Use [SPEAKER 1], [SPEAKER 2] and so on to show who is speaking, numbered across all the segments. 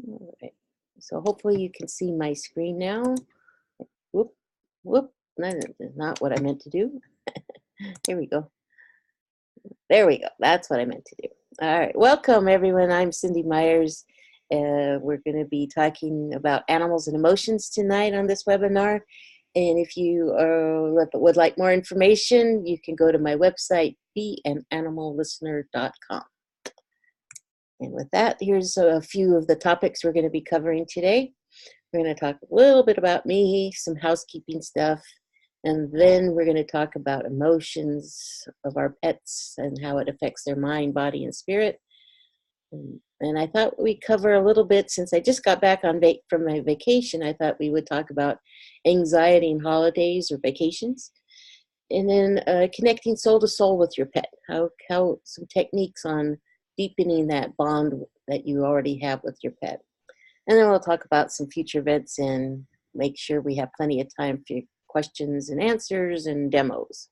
[SPEAKER 1] All right. So hopefully you can see my screen now. Whoop, whoop. No, no, that's not what I meant to do. Here we go. There we go. That's what I meant to do. All right. Welcome, everyone. I'm Cindy Myers. We're going to be talking about animals and emotions tonight on this webinar. And if you would like more information, you can go to my website, beananimallistener.com. And with that, here's a few of the topics we're going to be covering today. We're going to talk a little bit about me, some housekeeping stuff, and then we're going to talk about emotions of our pets and how it affects their mind, body, and spirit. And I thought we'd cover a little bit, since I just got back from my vacation, I thought we would talk about anxiety and holidays or vacations. And then connecting soul to soul with your pet, how some techniques on deepening that bond that you already have with your pet. And then we'll talk about some future events and make sure we have plenty of time for questions and answers and demos.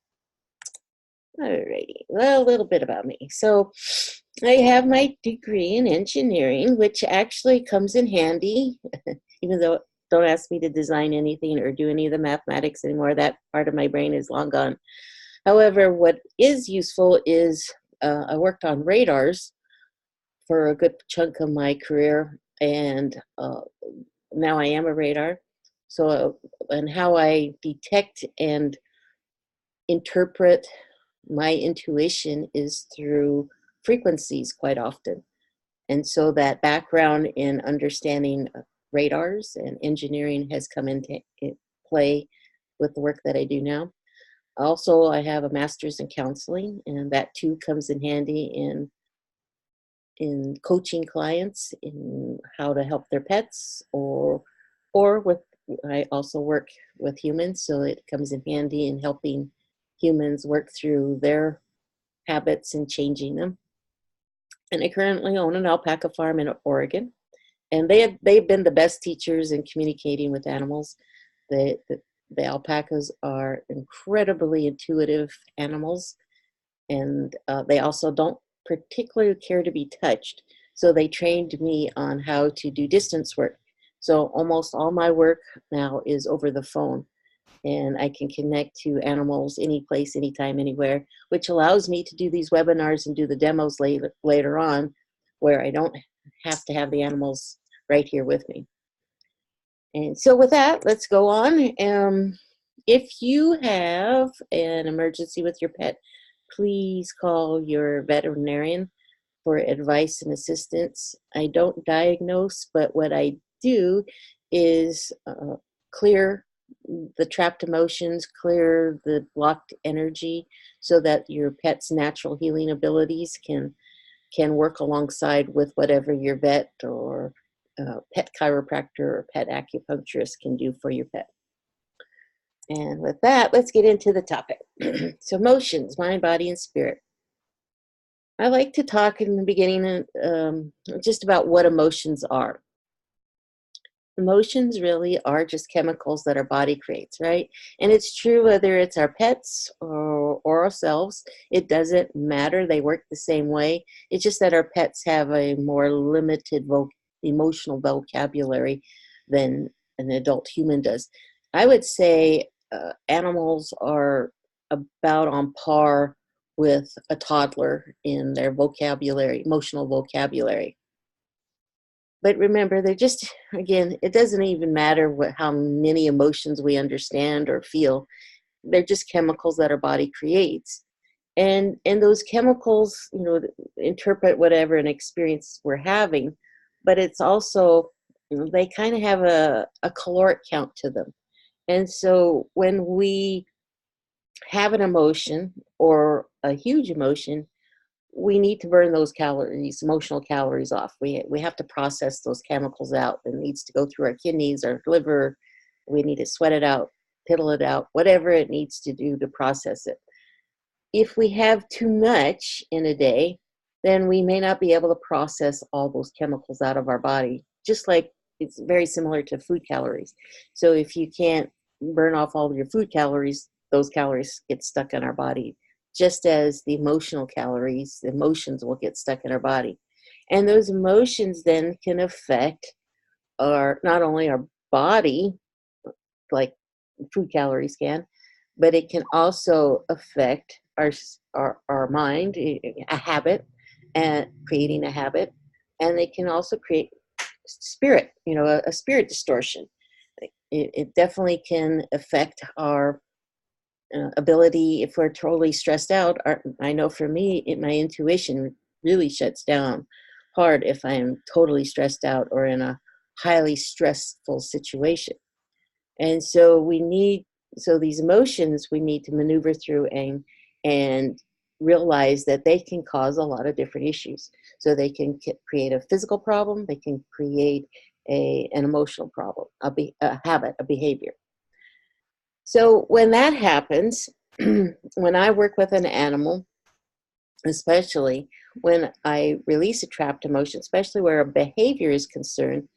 [SPEAKER 1] Alrighty, well, a little bit about me. So I have my degree in engineering, which actually comes in handy, even though don't ask me to design anything or do any of the mathematics anymore. That part of my brain is long gone. However, what is useful is I worked on radars for a good chunk of my career, and now I am a radar. So, and how I detect and interpret my intuition is through frequencies quite often. And so that background in understanding radars and engineering has come into play with the work that I do now. Also, I have a master's in counseling, and that too comes in handy in coaching clients in how to help their pets, or with, I also work with humans, so it comes in handy in helping humans work through their habits and changing them. And I currently own an alpaca farm in Oregon, and they've been the best teachers in communicating with animals. The alpacas are incredibly intuitive animals, and they also don't particularly care to be touched. So they trained me on how to do distance work. So almost all my work now is over the phone, and I can connect to animals any place, anytime, anywhere, which allows me to do these webinars and do the demos later on, where I don't have to have the animals right here with me. And so with that, let's go on. If you have an emergency with your pet, please call your veterinarian for advice and assistance. I don't diagnose, but what I do is clear the trapped emotions, clear the blocked energy, so that your pet's natural healing abilities can work alongside with whatever your vet or pet chiropractor or pet acupuncturist can do for your pet. And with that, let's get into the topic. So emotions, mind, body, and spirit. I like to talk in the beginning just about what emotions are. Emotions really are just chemicals that our body creates, right? And it's true whether it's our pets or ourselves. It doesn't matter. They work the same way. It's just that our pets have a more limited emotional vocabulary than an adult human does. I would say animals are about on par with a toddler in their vocabulary, emotional vocabulary. But remember, they're just, again, it doesn't even matter how many emotions we understand or feel. They're just chemicals that our body creates. And those chemicals, interpret whatever an experience we're having, but it's also, they kind of have a caloric count to them. And so when we have an emotion or a huge emotion, we need to burn those calories, emotional calories off. We have to process those chemicals out. It needs to go through our kidneys, our liver. We need to sweat it out, piddle it out, whatever it needs to do to process it. If we have too much in a day, then we may not be able to process all those chemicals out of our body, just like it's very similar to food calories. So if you can't burn off all of your food calories, those calories get stuck in our body. Just as the emotional calories, the emotions will get stuck in our body. And those emotions then can affect not only our body, like food calories can, but it can also affect our mind, a habit, and creating a habit, and it can also create spirit, a spirit distortion. It definitely can affect our ability if we're totally stressed out. I know for me, my intuition really shuts down hard if I am totally stressed out or in a highly stressful situation. And so these emotions we need to maneuver through and realize that they can cause a lot of different issues. So they can create a physical problem, they can create an emotional problem, a habit, a behavior. So when that happens, when I work with an animal, especially when I release a trapped emotion, especially where a behavior is concerned,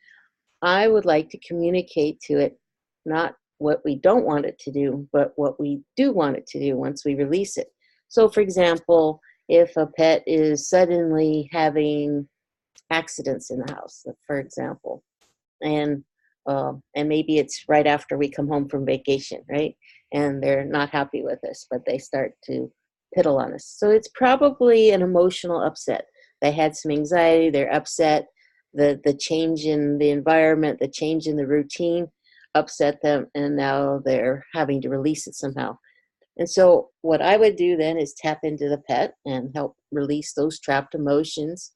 [SPEAKER 1] I would like to communicate to it not what we don't want it to do, but what we do want it to do once we release it. So, for example, if a pet is suddenly having accidents in the house, for example, and maybe it's right after we come home from vacation, right? And they're not happy with us, but they start to piddle on us. So it's probably an emotional upset. They had some anxiety, they're upset. The change in the environment, the change in the routine upset them, and now they're having to release it somehow. And so what I would do then is tap into the pet and help release those trapped emotions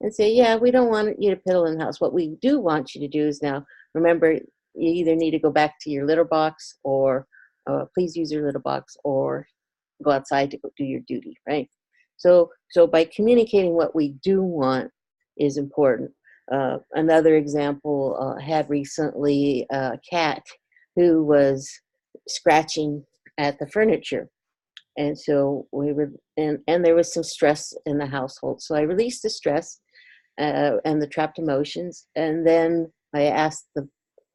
[SPEAKER 1] and say, yeah, we don't want you to piddle in the house. What we do want you to do is now remember, you either need to go back to your litter box, or please use your litter box, or go outside to go do your duty, right? So by communicating what we do want is important. Another example, had recently a cat who was scratching at the furniture. And so and there was some stress in the household. So I released the stress and the trapped emotions. And then I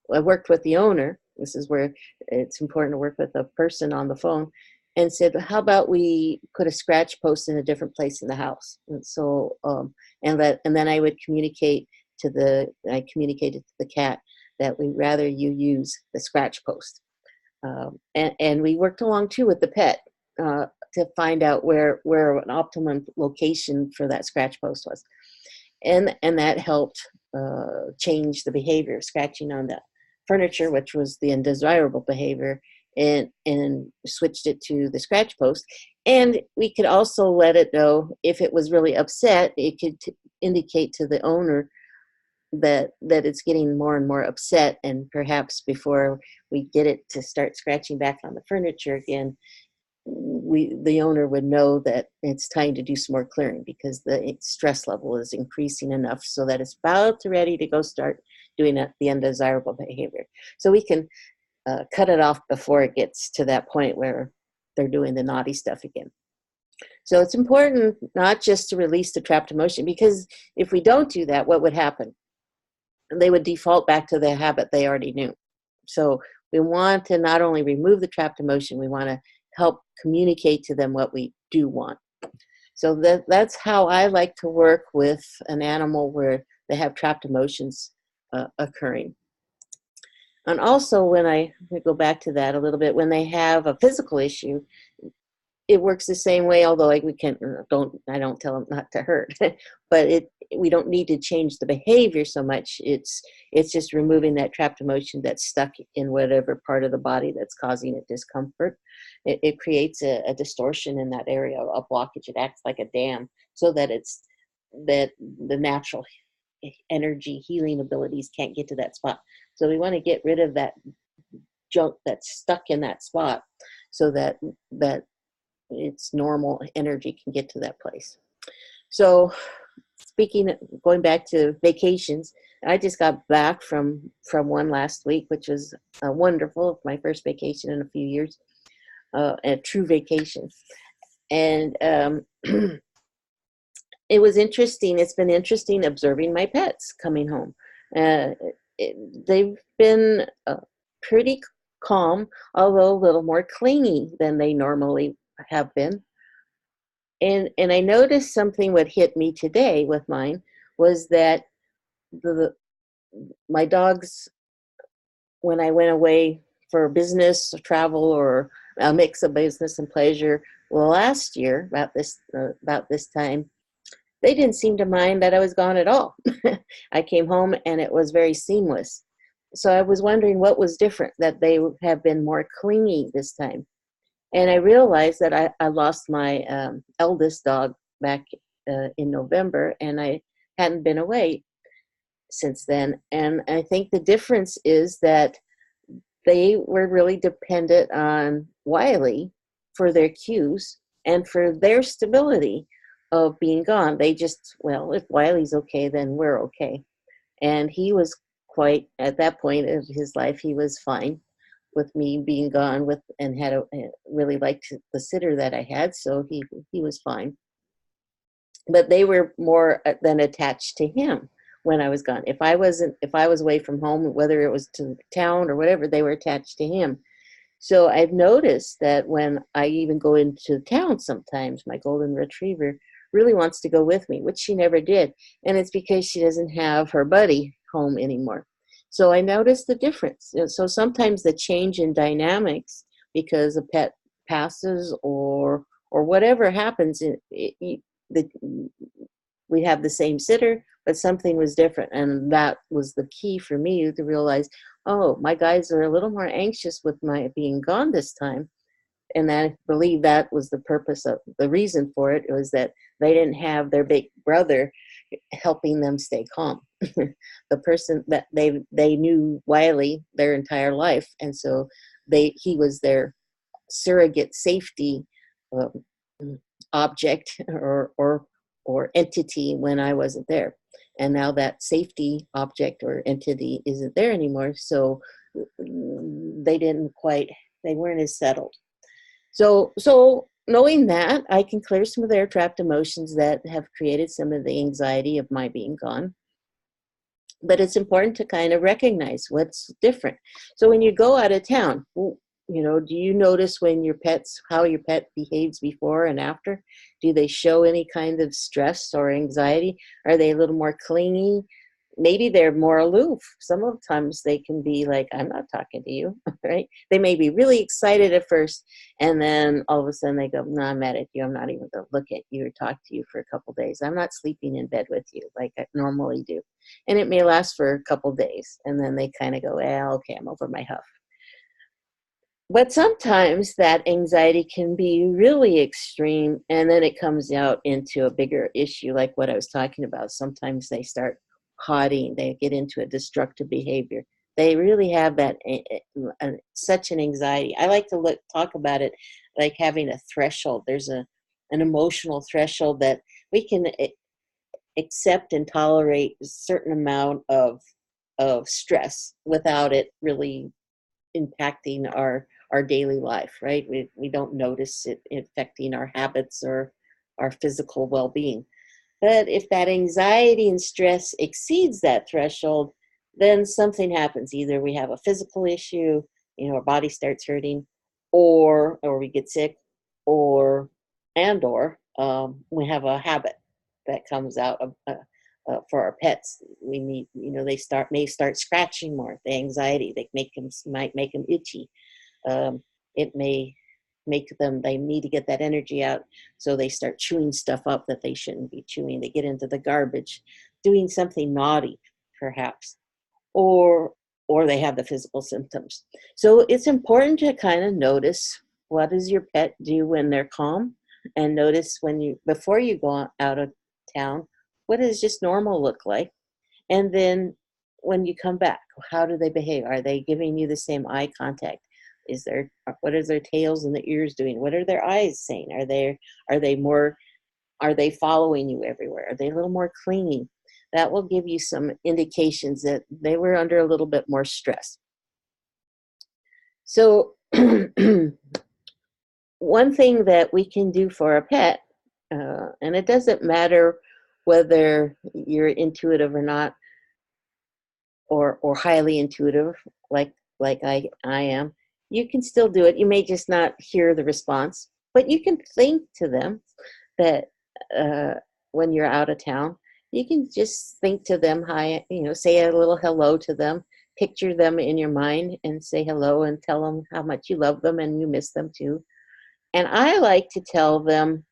[SPEAKER 1] worked with the owner. This is where it's important to work with a person on the phone, and said, how about we put a scratch post in a different place in the house? And so, and then I communicated to the cat that we'd rather you use the scratch post. And we worked along too with the pet to find out where an optimum location for that scratch post was, and that helped change the behavior of scratching on the furniture, which was the undesirable behavior, and switched it to the scratch post. And we could also let it know if it was really upset. It could indicate to the owner that it's getting more and more upset, and perhaps before we get it to start scratching back on the furniture again, the owner would know that it's time to do some more clearing, because the stress level is increasing enough so that it's about to ready to go start doing the undesirable behavior. So we can cut it off before it gets to that point where they're doing the naughty stuff again. So it's important not just to release the trapped emotion, because if we don't do that, what would happen? They would default back to the habit they already knew. So we want to not only remove the trapped emotion, we want to help communicate to them what we do want. So that's how I like to work with an animal where they have trapped emotions occurring. And also, when I go back to that a little bit, when they have a physical issue, it works the same way. Although I don't tell them not to hurt, but we don't need to change the behavior so much. It's just removing that trapped emotion that's stuck in whatever part of the body that's causing it discomfort. It creates a distortion in that area, a blockage. It acts like a dam, so that that the natural energy healing abilities can't get to that spot. So we want to get rid of that junk that's stuck in that spot, so that its normal energy can get to that place. So going back to vacations, I just got back from one last week, which was wonderful. My first vacation in a few years, a true vacation. And it was interesting. It's been interesting observing my pets coming home. Uh, they've been pretty calm, although a little more clingy than they normally have been. And I noticed something. What hit me today with mine was that my dogs, when I went away for business or travel or a mix of business and pleasure, well, last year about this time, they didn't seem to mind that I was gone at all. I came home and it was very seamless. So I was wondering what was different, that they have been more clingy this time. And I realized that I lost my eldest dog back in November, and I hadn't been away since then. And I think the difference is that they were really dependent on Wiley for their cues and for their stability of being gone. They just, well, if Wiley's okay, then we're okay. And he was quite, at that point of his life, he was fine with me being gone with, and had really liked the sitter that I had, so he was fine. But they were more than attached to him when I was gone. If I was away from home, whether it was to town or whatever, they were attached to him. So I've noticed that when I even go into town sometimes, my golden retriever really wants to go with me, which she never did. And it's because she doesn't have her buddy home anymore. So I noticed the difference. So sometimes the change in dynamics because a pet passes or whatever happens, we have the same sitter, but something was different. And that was the key for me to realize, oh, my guys are a little more anxious with my being gone this time. And I believe that was the purpose of the reason for it, was that they didn't have their big brother helping them stay calm. The person that they knew Wiley their entire life, and so he was their surrogate safety um, object or entity when I wasn't there. And now that safety object or entity isn't there anymore, so they weren't as settled. So knowing that, I can clear some of their trapped emotions that have created some of the anxiety of my being gone. But it's important to kind of recognize what's different. So when you go out of town, do you notice how your pet behaves before and after? Do they show any kind of stress or anxiety? Are they a little more clingy? Maybe they're more aloof. Some of the times they can be like, I'm not talking to you, right? They may be really excited at first, and then all of a sudden they go, no, I'm mad at you. I'm not even going to look at you or talk to you for a couple of days. I'm not sleeping in bed with you like I normally do. And it may last for a couple of days, and then they kind of go, well, okay, I'm over my huff. But sometimes that anxiety can be really extreme, and then it comes out into a bigger issue, like what I was talking about. Sometimes they start haughting, they get into a destructive behavior. They really have that such an anxiety. I like to talk about it like having a threshold. There's an emotional threshold that we can accept and tolerate a certain amount of stress without it really impacting our daily life, right? We don't notice it affecting our habits or our physical well-being. But if that anxiety and stress exceeds that threshold, then something happens. Either we have a physical issue, our body starts hurting, or we get sick, or we have a habit that comes out of for our pets. We need, they may start scratching more. The anxiety, might make them itchy. It may make them, they need to get that energy out, so they start chewing stuff up that they shouldn't be chewing. They get into the garbage, doing something naughty, perhaps, or they have the physical symptoms. So it's important to kind of notice, what does your pet do when they're calm, and notice before you go out of town, what does just normal look like, and then when you come back, how do they behave? Are they giving you the same eye contact? What are their tails and the ears doing? What are their eyes saying? Are they following you everywhere? Are they a little more clingy? That will give you some indications that they were under a little bit more stress. So one thing that we can do for a pet, and it doesn't matter whether you're intuitive or not, or highly intuitive like I am, you can still do it. You may just not hear the response, but you can think to them that when you're out of town, you can just think to them, hi, say a little hello to them, picture them in your mind and say hello and tell them how much you love them and you miss them too. And I like to tell them,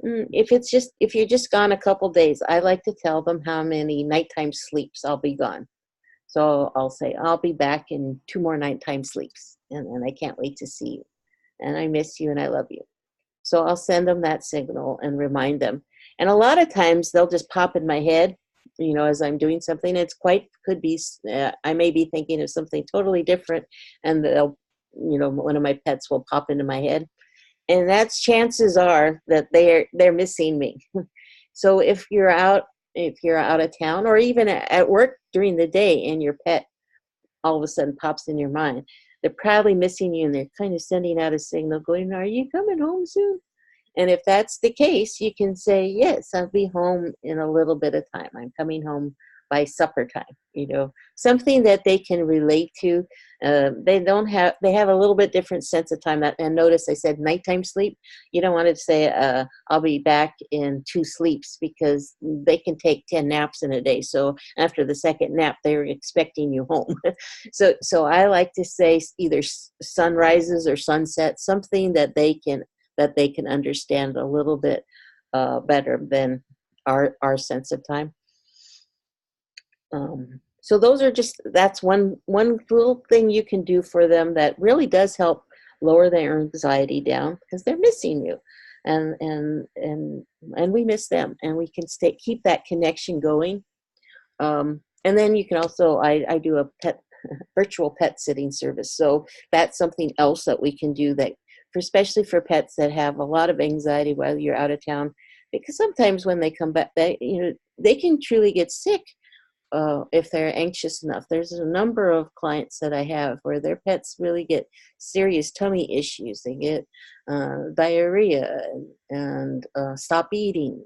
[SPEAKER 1] if you're just gone a couple days, I like to tell them how many nighttime sleeps I'll be gone. So I'll say, I'll be back in 2 more nighttime sleeps, and I can't wait to see you. And I miss you and I love you. So I'll send them that signal and remind them. And a lot of times they'll just pop in my head, as I'm doing something. Could be, I may be thinking of something totally different, and one of my pets will pop into my head. And that's chances are that they're missing me. So if you're out of town or even at work during the day and your pet all of a sudden pops in your mind, they're probably missing you and they're kind of sending out a signal going, are you coming home soon? And if that's the case, you can say, yes, I'll be home in a little bit of time. I'm coming home by supper time, something that they can relate to. They have a little bit different sense of time. And notice I said nighttime sleep. You don't want to say, I'll be back in 2 sleeps, because they can take 10 naps in a day. So after the second nap, they're expecting you home. So I like to say either sunrises or sunsets, something that they can understand a little bit better than our sense of time. So that's one little thing you can do for them that really does help lower their anxiety down, because they're missing you, and we miss them, and we can keep that connection going. And then you can also, I do a virtual pet sitting service. So that's something else that we can do, especially for pets that have a lot of anxiety while you're out of town, because sometimes when they come back, they can truly get sick if they're anxious enough. There's a number of clients that I have where their pets really get serious tummy issues. They get diarrhea and stop eating.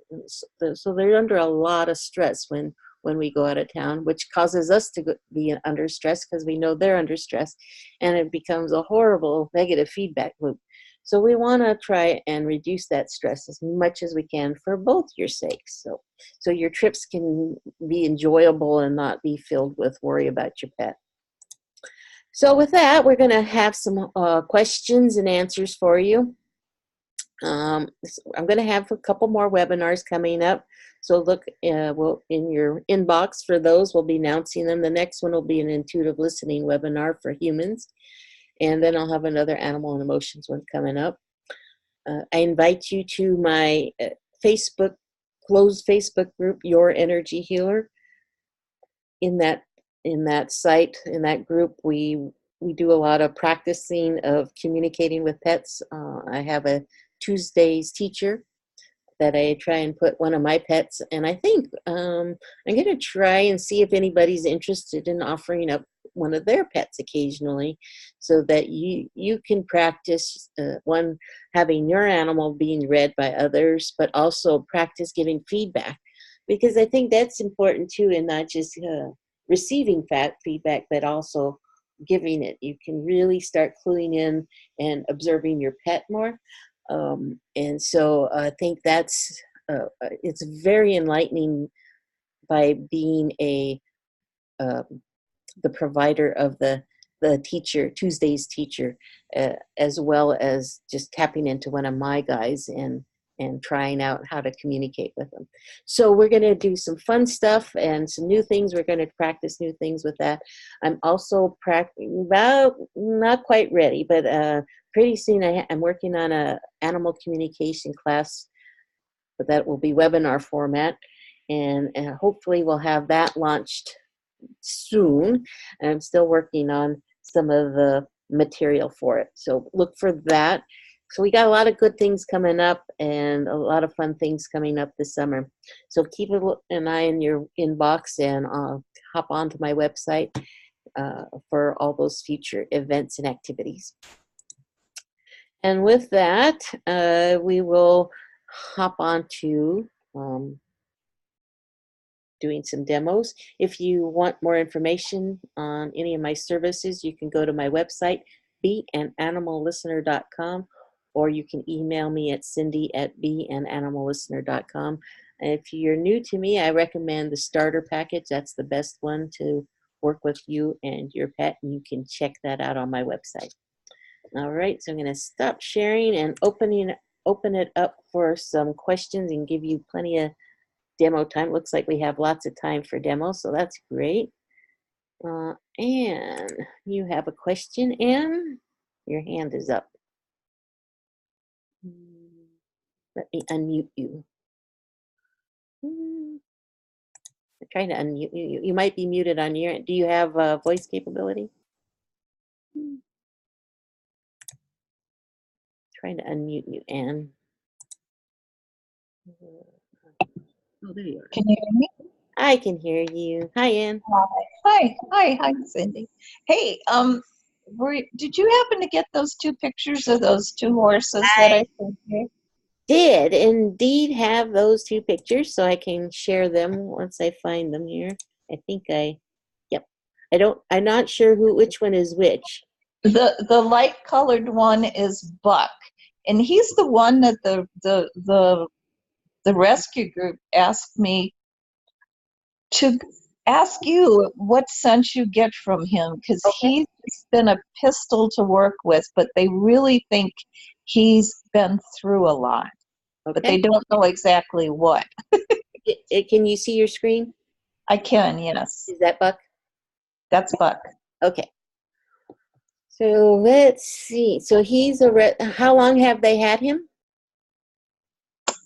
[SPEAKER 1] So they're under a lot of stress when we go out of town, which causes us to be under stress because we know they're under stress, and it becomes a horrible negative feedback loop. So we want to try and reduce that stress as much as we can for both your sakes. So your trips can be enjoyable and not be filled with worry about your pet. So with that, we're going to have some questions and answers for you. I'm going to have a couple more webinars coming up. So look in your inbox for those. We'll be announcing them. The next one will be an intuitive listening webinar for humans. And then I'll have another animal and emotions one coming up. I invite you to my closed Facebook group, Your Energy Healer. In that site, in that group, we do a lot of practicing of communicating with pets. I have a Tuesdays teacher that I try and put one of my pets, and I think I'm going to try and see if anybody's interested in offering up one of their pets occasionally, so that you can practice one, having your animal being read by others, but also practice giving feedback, because I think that's important too, and not just receiving feedback, but also giving it. You can really start cluing in and observing your pet more. And so I think that's it's very enlightening by being the provider of the teacher, Tuesday's teacher, as well as just tapping into one of my guys and trying out how to communicate with them. So we're going to do some fun stuff and some new things. We're going to practice new things with that. I'm also not quite ready, but pretty soon I'm working on a animal communication class, but that will be webinar format, and hopefully we'll have that launched soon. And I'm still working on some of the material for it, so look for that. So we got a lot of good things coming up and a lot of fun things coming up this summer. So keep an eye in your inbox and hop onto my website for all those future events and activities. And with that, we will hop on to doing some demos. If you want more information on any of my services, you can go to my website, beanimallistener.com, or you can email me at cindy@beananimallistener.com. And if you're new to me, I recommend the starter package. That's the best one to work with you and your pet, and you can check that out on my website. All right, so I'm going to stop sharing and open it up for some questions and give you plenty of demo time. Looks like we have lots of time for demos, so that's great. And you have a question, Anne? Your hand is up. Let me unmute you. I'm trying to unmute you. You might be muted on your end. Do you have voice capability? Trying to unmute you, Anne. Oh, there you are.
[SPEAKER 2] Can you hear me?
[SPEAKER 1] I can hear you. Hi, Anne.
[SPEAKER 2] Hi, Cindy. Hey, did you happen to get those two pictures of those two horses that I sent you?
[SPEAKER 1] Did indeed have those two pictures, so I can share them once I find them here. I think yep. I'm not sure which one is which.
[SPEAKER 2] The light colored one is Buck, and he's the one that the rescue group asked me to ask you what sense you get from him, because he's been a pistol to work with, but they really think he's been through a lot, but they don't know exactly what.
[SPEAKER 1] Can you see your screen?
[SPEAKER 2] I can, yes.
[SPEAKER 1] Is that Buck?
[SPEAKER 2] That's Buck.
[SPEAKER 1] Okay. So let's see. So how long have they had him?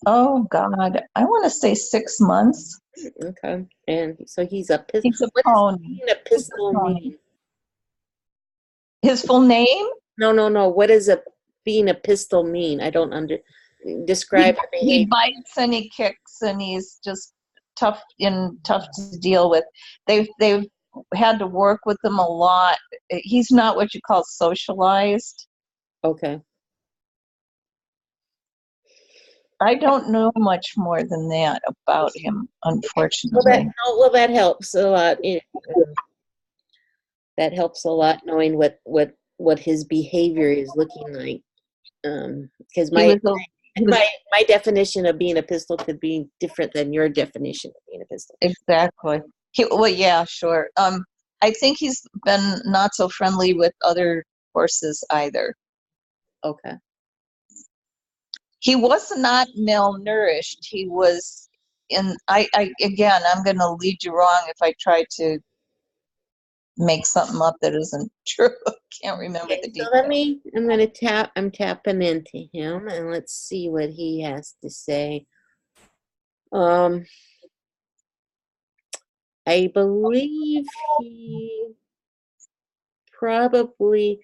[SPEAKER 2] Oh God, I want to say 6 months.
[SPEAKER 1] Okay. And so he's a pistol.
[SPEAKER 2] He's a
[SPEAKER 1] what
[SPEAKER 2] pony.
[SPEAKER 1] Does a pistol mean?
[SPEAKER 2] His full name?
[SPEAKER 1] No. What does being a pistol mean? I don't describe the behavior.
[SPEAKER 2] He bites and he kicks and he's just tough to deal with. They've had to work with him a lot. He's not what you call socialized.
[SPEAKER 1] Okay.
[SPEAKER 2] I don't know much more than that about him, unfortunately.
[SPEAKER 1] Well, that helps a lot. That helps a lot knowing what his behavior is looking like. Because my definition of being a pistol could be different than your definition of being a pistol.
[SPEAKER 2] Exactly. Well, yeah, sure. I think he's been not so friendly with other horses either.
[SPEAKER 1] Okay.
[SPEAKER 2] He was not malnourished. He was again, I'm going to lead you wrong if I try to make something up that isn't true. I can't remember the details.
[SPEAKER 1] So I'm tapping into him and let's see what he has to say. I believe he probably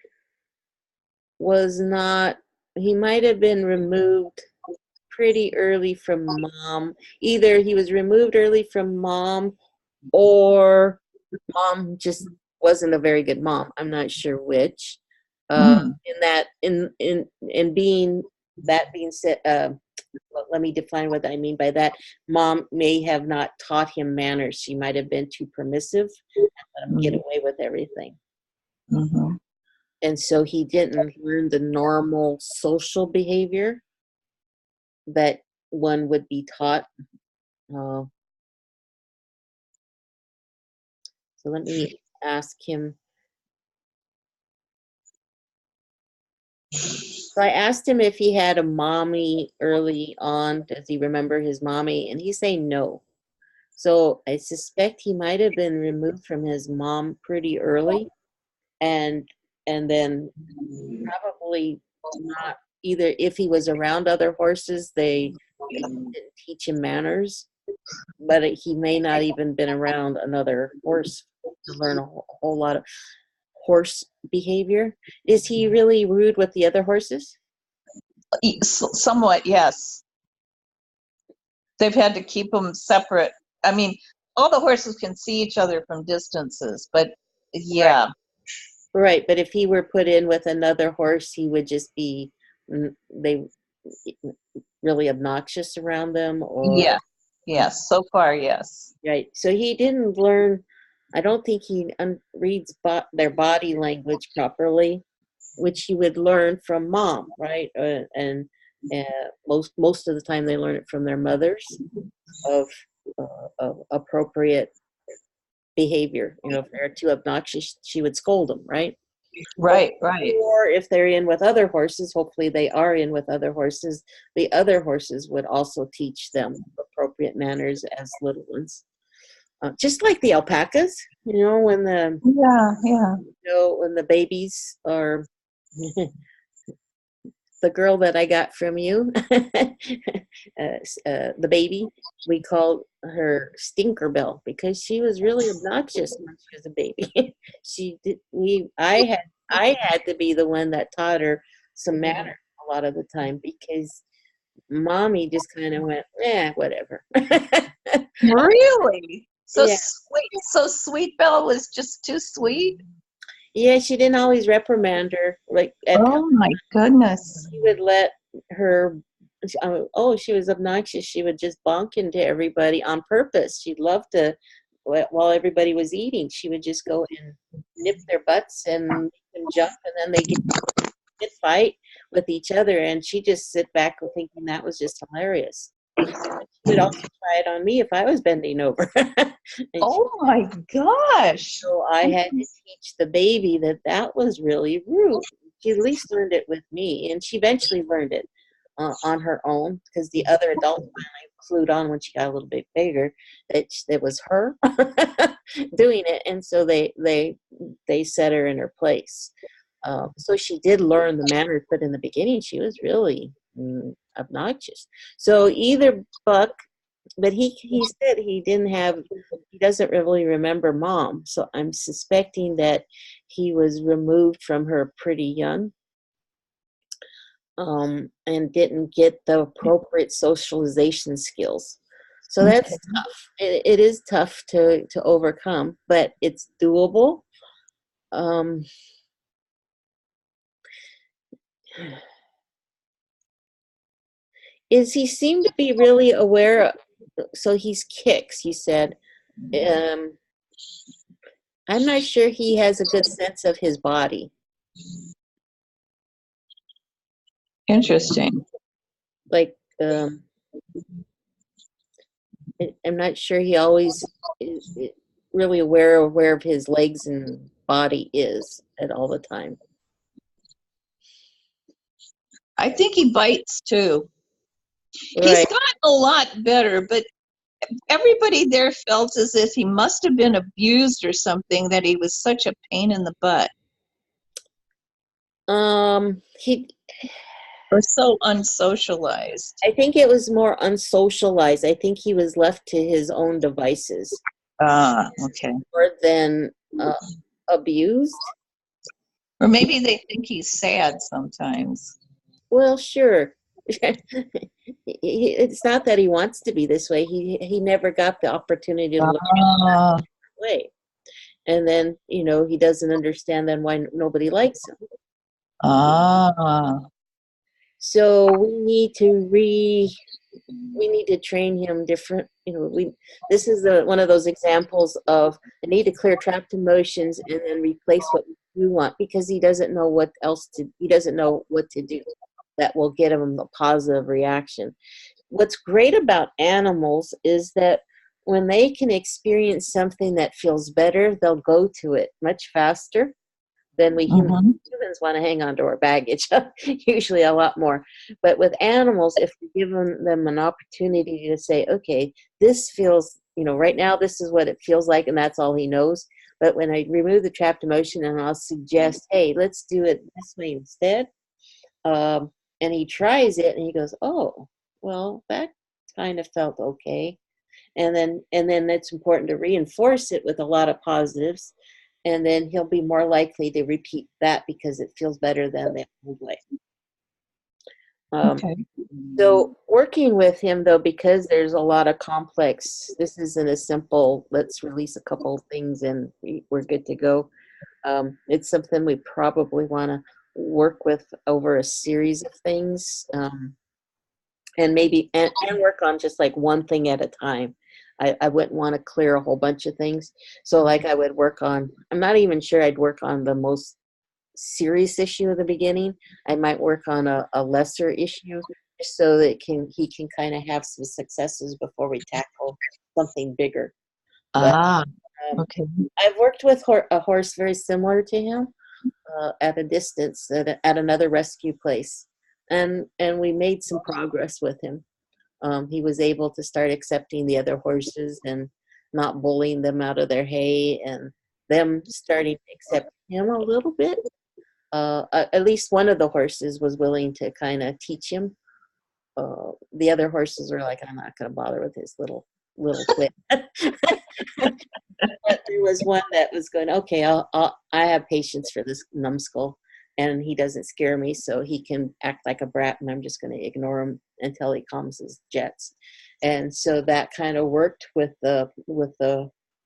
[SPEAKER 1] he might have been removed pretty early from mom. Either he was removed early from mom or mom just wasn't a very good mom. I'm not sure which. Being said, let me define what I mean by that. Mom may have not taught him manners. She might have been too permissive and let him get away with everything.
[SPEAKER 2] Mm-hmm.
[SPEAKER 1] And so he didn't learn the normal social behavior that one would be taught. So let me ask him. So I asked him if he had a mommy early on. Does he remember his mommy? And he's saying no. So I suspect he might have been removed from his mom pretty early, and then probably not either. If he was around other horses, they didn't teach him manners, but he may not even been around another horse to learn a whole lot of horse behavior. Is he really rude with the other horses?
[SPEAKER 2] Somewhat, yes. They've had to keep them separate. I mean, all the horses can see each other from distances, but yeah.
[SPEAKER 1] Right, but if he were put in with another horse, he would just be really obnoxious around them, or
[SPEAKER 2] yes, so far, yes.
[SPEAKER 1] Right. So he didn't learn. I don't think he reads their body language properly. which he would learn from mom, right? And most of the time they learn it from their mothers of appropriate behavior. You know, if they're too obnoxious, she would scold them, right?
[SPEAKER 2] Right, right.
[SPEAKER 1] Or if they're in with other horses, hopefully they are in with other horses, the other horses would also teach them appropriate manners as little ones. Just like the alpacas, you know, when the
[SPEAKER 2] Yeah, yeah.
[SPEAKER 1] when the babies are the girl that I got from you, the baby, we called her Stinkerbell because she was really obnoxious when she was a baby. She did. I had to be the one that taught her some manners a lot of the time because mommy just kind of went, whatever.
[SPEAKER 2] Really? So
[SPEAKER 1] Yeah.
[SPEAKER 2] sweet. So Sweet Belle was just too sweet?
[SPEAKER 1] Yeah, she didn't always reprimand her. Like at
[SPEAKER 2] Oh my goodness.
[SPEAKER 1] she would let her she was obnoxious, she would just bonk into everybody on purpose. She'd love to, while everybody was eating, she would just go and nip their butts and make them jump, and then they get fight with each other, and she just sit back thinking that was just hilarious. She would also try it on me if I was bending over.
[SPEAKER 2] Oh my gosh.
[SPEAKER 1] So I had to teach the baby that that was really rude. She at least learned it with me, and she eventually learned it on her own because the other adults finally clued on when she got a little bit bigger that it was her doing it, and so they set her in her place. So she did learn the manners, but in the beginning she was really obnoxious. So either Buck, but he said he doesn't really remember mom. So I'm suspecting that he was removed from her pretty young, and didn't get the appropriate socialization skills. So that's tough. It is tough to overcome, but it's doable. Um, is he seemed to be really aware? So he's kicks. He said, um, "I'm not sure he has a good sense of his body."
[SPEAKER 2] Interesting.
[SPEAKER 1] Like, I'm not sure he always is really aware of where his legs and body is at all the time.
[SPEAKER 2] I think he bites too. He's
[SPEAKER 1] Right.
[SPEAKER 2] gotten a lot better, but everybody there felt as if he must have been abused or something, that he was such a pain in the butt
[SPEAKER 1] He.
[SPEAKER 2] or so unsocialized.
[SPEAKER 1] I think it was more unsocialized. I think he was left to his own devices
[SPEAKER 2] Ah, okay.
[SPEAKER 1] more than abused.
[SPEAKER 2] Or maybe they think he's sad sometimes.
[SPEAKER 1] Well, sure. It's not that he wants to be this way. He never got the opportunity to learn
[SPEAKER 2] Ah,
[SPEAKER 1] that way. And then, he doesn't understand then why nobody likes him.
[SPEAKER 2] ah.
[SPEAKER 1] So we need to train him different. This is one of those examples of I need to clear trapped emotions and then replace what we want, because he doesn't know what to do that will get him a positive reaction. What's great about animals is that when they can experience something that feels better, they'll go to it much faster than we humans want to hang on to our baggage, usually a lot more. But with animals, if we give them an opportunity to say, okay, this feels, right now this is what it feels like, and that's all he knows. But when I remove the trapped emotion and I'll suggest, hey, let's do it this way instead, and he tries it and he goes, oh, well, that kind of felt okay. And then it's important to reinforce it with a lot of positives, and then he'll be more likely to repeat that because it feels better than the old way.
[SPEAKER 2] Okay.
[SPEAKER 1] So working with him, though, because there's a lot of complex, this isn't a simple, let's release a couple of things and we're good to go. It's something we probably want to work with over a series of things, and maybe and work on just like one thing at a time. I wouldn't want to clear a whole bunch of things. So like I would work on, I'm not even sure I'd work on the most serious issue at the beginning, I might work on a lesser issue just so that he can kind of have some successes before we tackle something bigger. But
[SPEAKER 2] Ah,
[SPEAKER 1] um,
[SPEAKER 2] okay.
[SPEAKER 1] I've worked with a horse very similar to him at a distance at another rescue place, and we made some progress with him. He was able to start accepting the other horses and not bullying them out of their hay, and them starting to accept him a little bit. At least one of the horses was willing to kind of teach him. The other horses were like, I'm not going to bother with his little twit. But there was one that was going, okay, I have patience for this numbskull, and he doesn't scare me, so he can act like a brat, and I'm just going to ignore him until he calms his jets. And so that kind of worked with the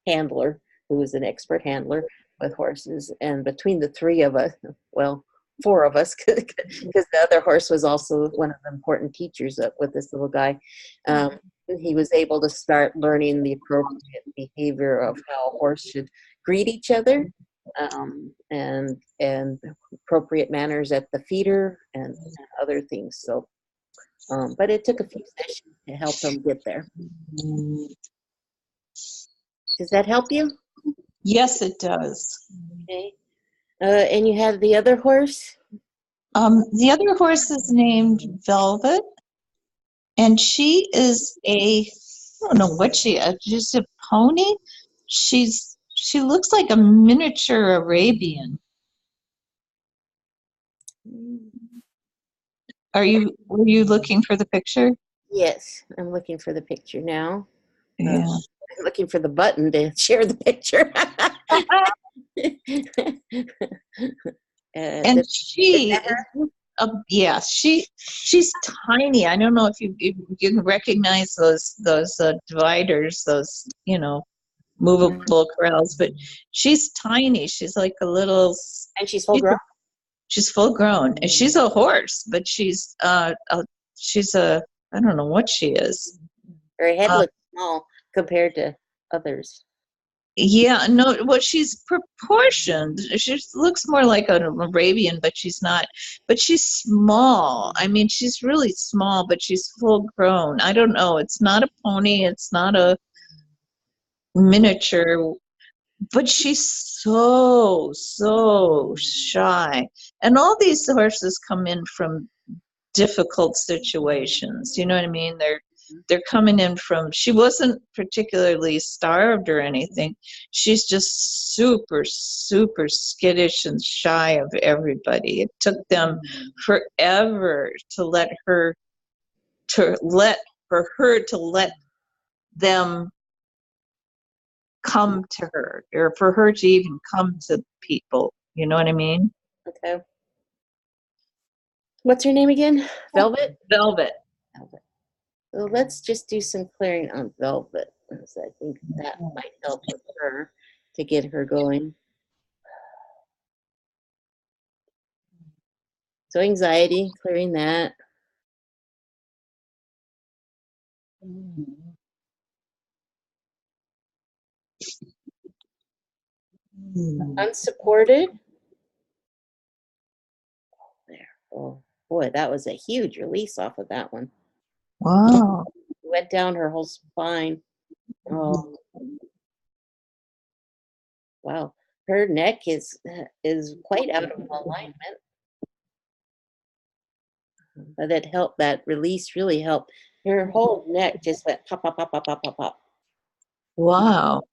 [SPEAKER 1] handler, who was an expert handler with horses. And between the three of us, well, four of us, because the other horse was also one of the important teachers with this little guy. He was able to start learning the appropriate behavior of how a horse should greet each other, and appropriate manners at the feeder and other things. So, but it took a few sessions to help him get there. Does that help you?
[SPEAKER 2] Yes, it does.
[SPEAKER 1] Okay. And you had the other horse?
[SPEAKER 2] The other horse is named Velvet, and she is I don't know what just a pony. She looks like a miniature Arabian. Were you looking for the picture?
[SPEAKER 1] Yes, I'm looking for the picture now.
[SPEAKER 2] Yeah.
[SPEAKER 1] I'm looking for the button to share the picture.
[SPEAKER 2] And she yes, she's tiny. I don't know if you can recognize those dividers, those movable corrals, but she's tiny. She's like a little.
[SPEAKER 1] And she's full grown.
[SPEAKER 2] She's full grown, and she's a horse, but she's a I don't know what she is.
[SPEAKER 1] Her head looks small compared to others.
[SPEAKER 2] Yeah, no, well, she's proportioned. She looks more like an Arabian, but she's not. But she's small. I mean, she's really small, but she's full grown. I don't know. It's not a pony. It's not a miniature, but she's so shy. And all these horses come in from difficult situations. You know what I mean? They're coming in from, she wasn't particularly starved or anything. She's just super skittish and shy of everybody. It took them forever to let them come to her, or for her to even come to people. You know what I mean?
[SPEAKER 1] Okay. What's her name again? Velvet?
[SPEAKER 2] Velvet.
[SPEAKER 1] Velvet. So let's just do some clearing on Velvet, because I think that might help with her to get her going. So anxiety, clearing that. Unsupported. There. Oh boy, that was a huge release off of that one.
[SPEAKER 2] Wow.
[SPEAKER 1] Went down her whole spine. Oh, wow. Her neck is quite out of alignment. But that helped. That release really helped. Her whole neck just went pop, pop, pop, pop, pop, pop, pop.
[SPEAKER 2] Wow.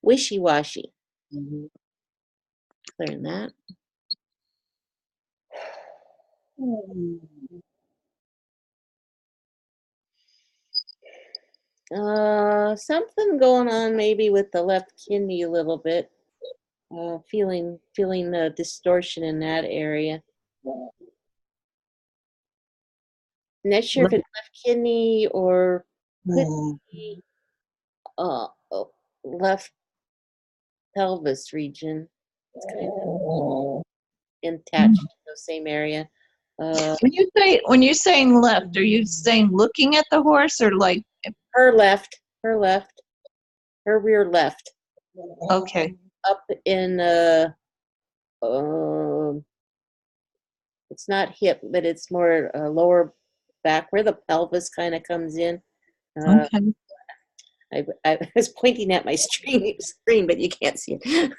[SPEAKER 1] Wishy-washy. Clearing that. Something going on maybe with the left kidney a little bit. Feeling the distortion in that area. Not sure if it's left kidney or could be left pelvis region. It's kind of attached to the same area.
[SPEAKER 2] When you're saying left, are you saying looking at the horse, or like
[SPEAKER 1] her left? her rear left,
[SPEAKER 2] Okay.
[SPEAKER 1] up in um it's not hip, but it's more lower back where the pelvis kind of comes in. Uh,
[SPEAKER 2] Okay.
[SPEAKER 1] I was pointing at my screen, but you can't see it.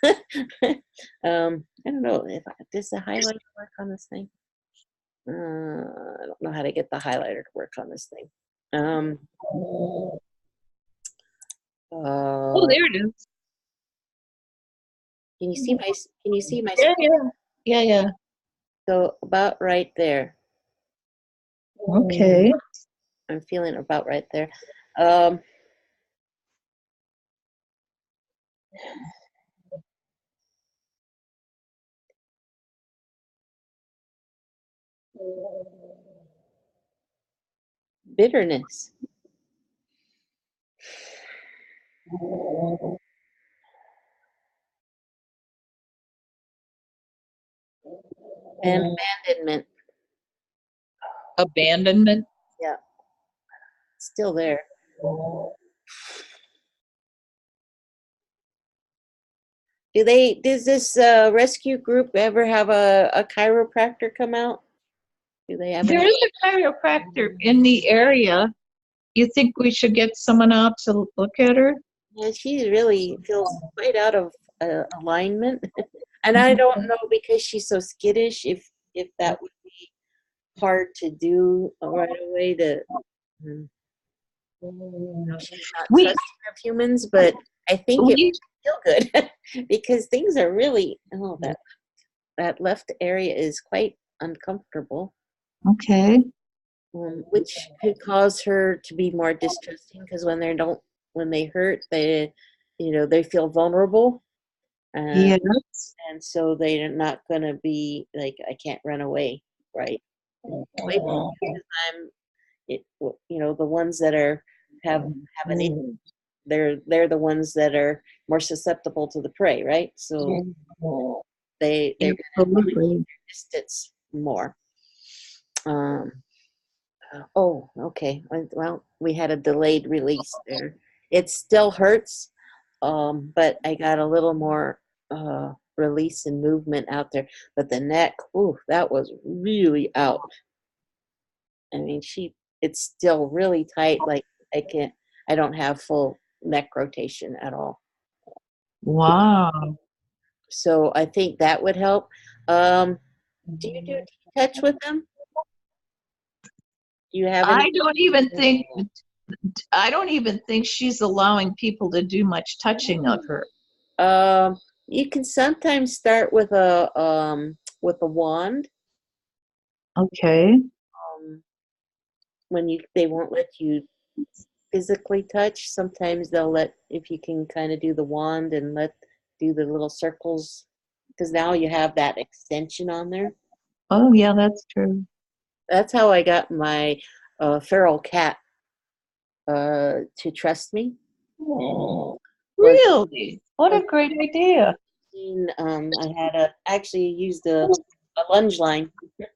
[SPEAKER 1] I don't know if does the highlighter work on this thing. I don't know how to get the highlighter to work on this thing.
[SPEAKER 2] Oh,
[SPEAKER 1] Uh,
[SPEAKER 2] there it is.
[SPEAKER 1] can you see my
[SPEAKER 2] Yeah,
[SPEAKER 1] screen?
[SPEAKER 2] yeah. Yeah, yeah.
[SPEAKER 1] So about right there.
[SPEAKER 2] Okay.
[SPEAKER 1] I'm feeling about right there. Um, bitterness and abandonment.
[SPEAKER 2] Abandonment.
[SPEAKER 1] Yeah, still there. Does this rescue group ever have a chiropractor come out? Do they have
[SPEAKER 2] There
[SPEAKER 1] any?
[SPEAKER 2] is a chiropractor in the area. You think we should get someone out to look at her?
[SPEAKER 1] Yeah, she really feels quite out of alignment. And I don't know because she's so skittish if that would be hard to do right away to she's not
[SPEAKER 2] We
[SPEAKER 1] trusting of humans, but I think it
[SPEAKER 2] we
[SPEAKER 1] would feel good because things are really that left area is quite uncomfortable.
[SPEAKER 2] okay.
[SPEAKER 1] Which could cause her to be more distrusting because when they hurt they feel vulnerable, uh,
[SPEAKER 2] Yes.
[SPEAKER 1] and so they're not going to be like I can't run away, right, away from you 'cause the ones that have an issue, they're the ones that are more susceptible to the prey, right, so they're going to
[SPEAKER 2] Absolutely.
[SPEAKER 1] distance more. um, Oh, okay. Well, we had a delayed release there. It still hurts, but I got a little more release and movement out there. But the neck, ooh, that was really out. I mean, it's still really tight. Like I don't have full neck rotation at all.
[SPEAKER 2] Wow.
[SPEAKER 1] So I think that would help. Um, do you do touch with them? Do you have any?
[SPEAKER 2] I don't even think I don't even think she's allowing people to do much touching of her.
[SPEAKER 1] You can sometimes start with a wand.
[SPEAKER 2] Okay.
[SPEAKER 1] Um, when they won't let you physically touch. Sometimes they'll let if you can kind of do the wand and do the little circles because now you have that extension on there.
[SPEAKER 2] Oh, yeah, that's true.
[SPEAKER 1] That's how I got my feral cat to trust me. Was
[SPEAKER 2] Really? What
[SPEAKER 1] was
[SPEAKER 2] a great idea.
[SPEAKER 1] I had actually used a lunge line that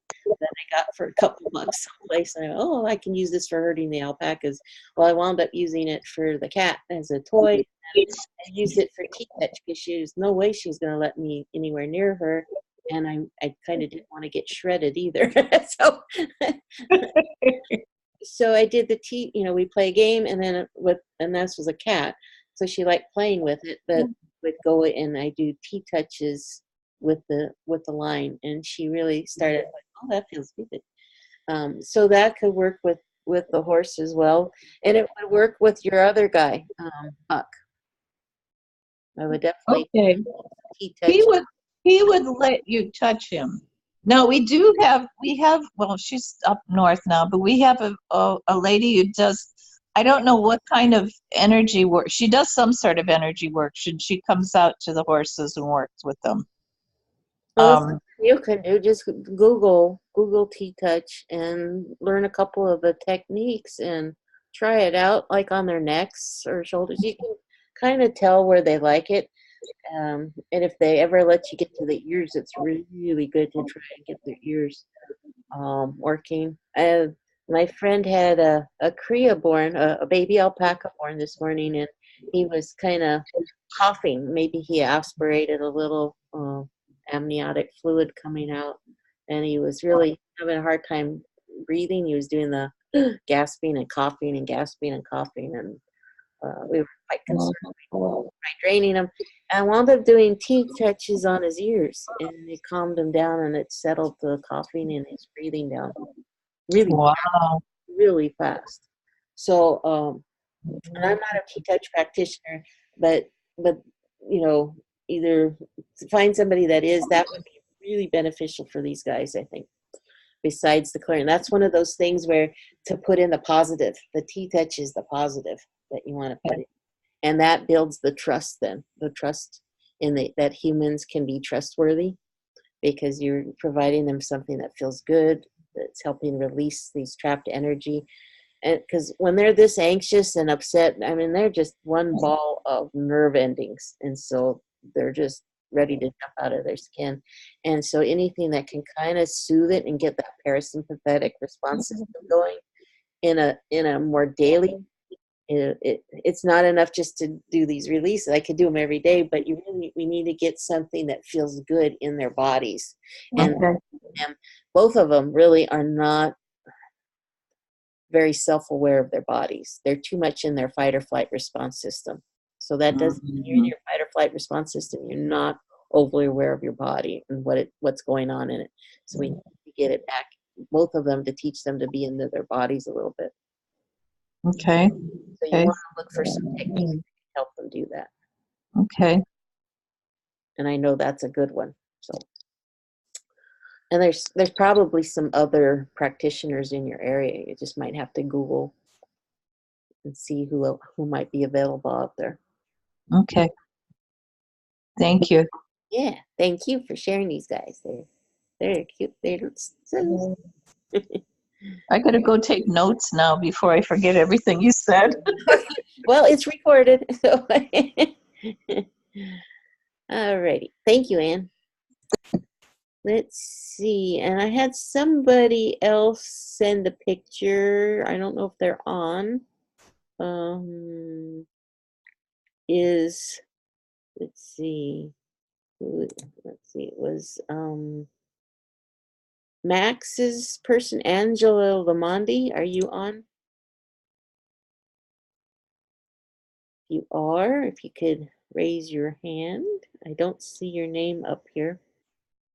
[SPEAKER 1] I got for a couple bucks someplace. And I can use this for herding the alpacas. Well, I wound up using it for the cat as a toy. I used it for teeth touch because there's no way she was going to let me anywhere near her. And I kind of didn't want to get shredded either. So I did the tea, we play a game and then and this was a cat. So she liked playing with it, but would go and I do tea touches with the line and she really started like, oh, that feels good. So that could work with the horse as well. And it would work with your other guy, Buck. I would definitely
[SPEAKER 2] Okay.
[SPEAKER 1] tea
[SPEAKER 2] He
[SPEAKER 1] touch.
[SPEAKER 2] would he would let you touch him. No, we have well, she's up north now, but we have a lady who does I don't know what kind of energy work. She does some sort of energy work. She comes out to the horses and works with them.
[SPEAKER 1] Well, that's
[SPEAKER 2] Um,
[SPEAKER 1] what you can do. Just Google tea touch and learn a couple of the techniques and try it out, like on their necks or shoulders. You can kind of tell where they like it. And if they ever let you get to the ears, it's really good to try and get their ears working. My friend had a cria born, a baby alpaca born this morning, and he was kind of coughing. Maybe he aspirated a little amniotic fluid coming out, and he was really having a hard time breathing. He was doing the gasping and coughing and gasping and coughing, and we were quite concerned. By draining him, and wound up doing teeth touches on his ears, and it calmed him down, and it settled the coughing and his breathing down really,
[SPEAKER 2] Wow.
[SPEAKER 1] really fast. So, and I'm not a teeth touch practitioner, but but you know, either to find somebody that is, that would be really beneficial for these guys, I think. Besides the clearing, that's one of those things where to put in the positive, the teeth touch is the positive that you want to put in. And that builds the trust, then the trust in that humans can be trustworthy, because you're providing them something that feels good, that's helping release these trapped energy. And because when they're this anxious and upset, I mean, they're just one ball of nerve endings, and so they're just ready to jump out of their skin. And so anything that can kind of soothe it and get that parasympathetic response system going in a more daily, it's not enough just to do these releases. I could do them every day, but we need to get something that feels good in their bodies. And,
[SPEAKER 2] Okay.
[SPEAKER 1] and both of them really are not very self-aware of their bodies. They're too much in their fight or flight response system. So that does, when you're in your fight or flight response system, you're not overly aware of your body and what's going on in it. So we need to get it back, both of them, to teach them to be into their bodies a little bit.
[SPEAKER 2] Okay.
[SPEAKER 1] So you want to look for some techniques that can help them do that.
[SPEAKER 2] Okay.
[SPEAKER 1] And I know that's a good one. So, and there's probably some other practitioners in your area. You just might have to Google and see who might be available out there.
[SPEAKER 2] Okay. Thank you.
[SPEAKER 1] Yeah, thank you for sharing these guys. They're cute. They're so.
[SPEAKER 2] I gotta go take notes now before I forget everything you said.
[SPEAKER 1] Well, it's recorded. So, alrighty. Thank you, Anne. Let's see. And I had somebody else send a picture. I don't know if they're on. Is let's see. Let's see. It was Max's person, Angela Lamondi. Are you on? If you are, if you could raise your hand. I don't see your name up here.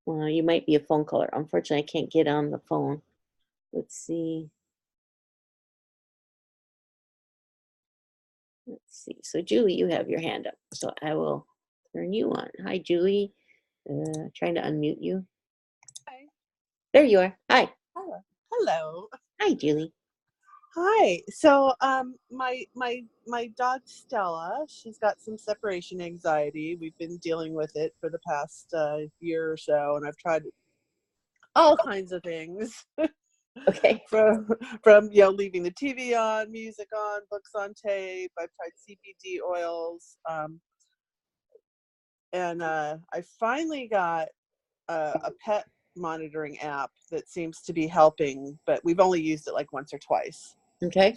[SPEAKER 1] You might be a phone caller. Unfortunately, I can't get on the phone. Let's see. Let's see. So, Julie, you have your hand up. So I will turn you on. Hi, Julie. Trying to unmute you.
[SPEAKER 3] Hi.
[SPEAKER 1] There you are. Hi.
[SPEAKER 3] Hello. Hello.
[SPEAKER 1] Hi, Julie.
[SPEAKER 3] Hi. So my dog Stella, she's got some separation anxiety. We've been dealing with it for the past year or so, and I've tried all kinds of things.
[SPEAKER 1] Okay.
[SPEAKER 3] from leaving the TV on, music on, books on tape. I've tried CBD oils, and I finally got a pet monitoring app that seems to be helping, but we've only used it like once or twice.
[SPEAKER 1] Okay.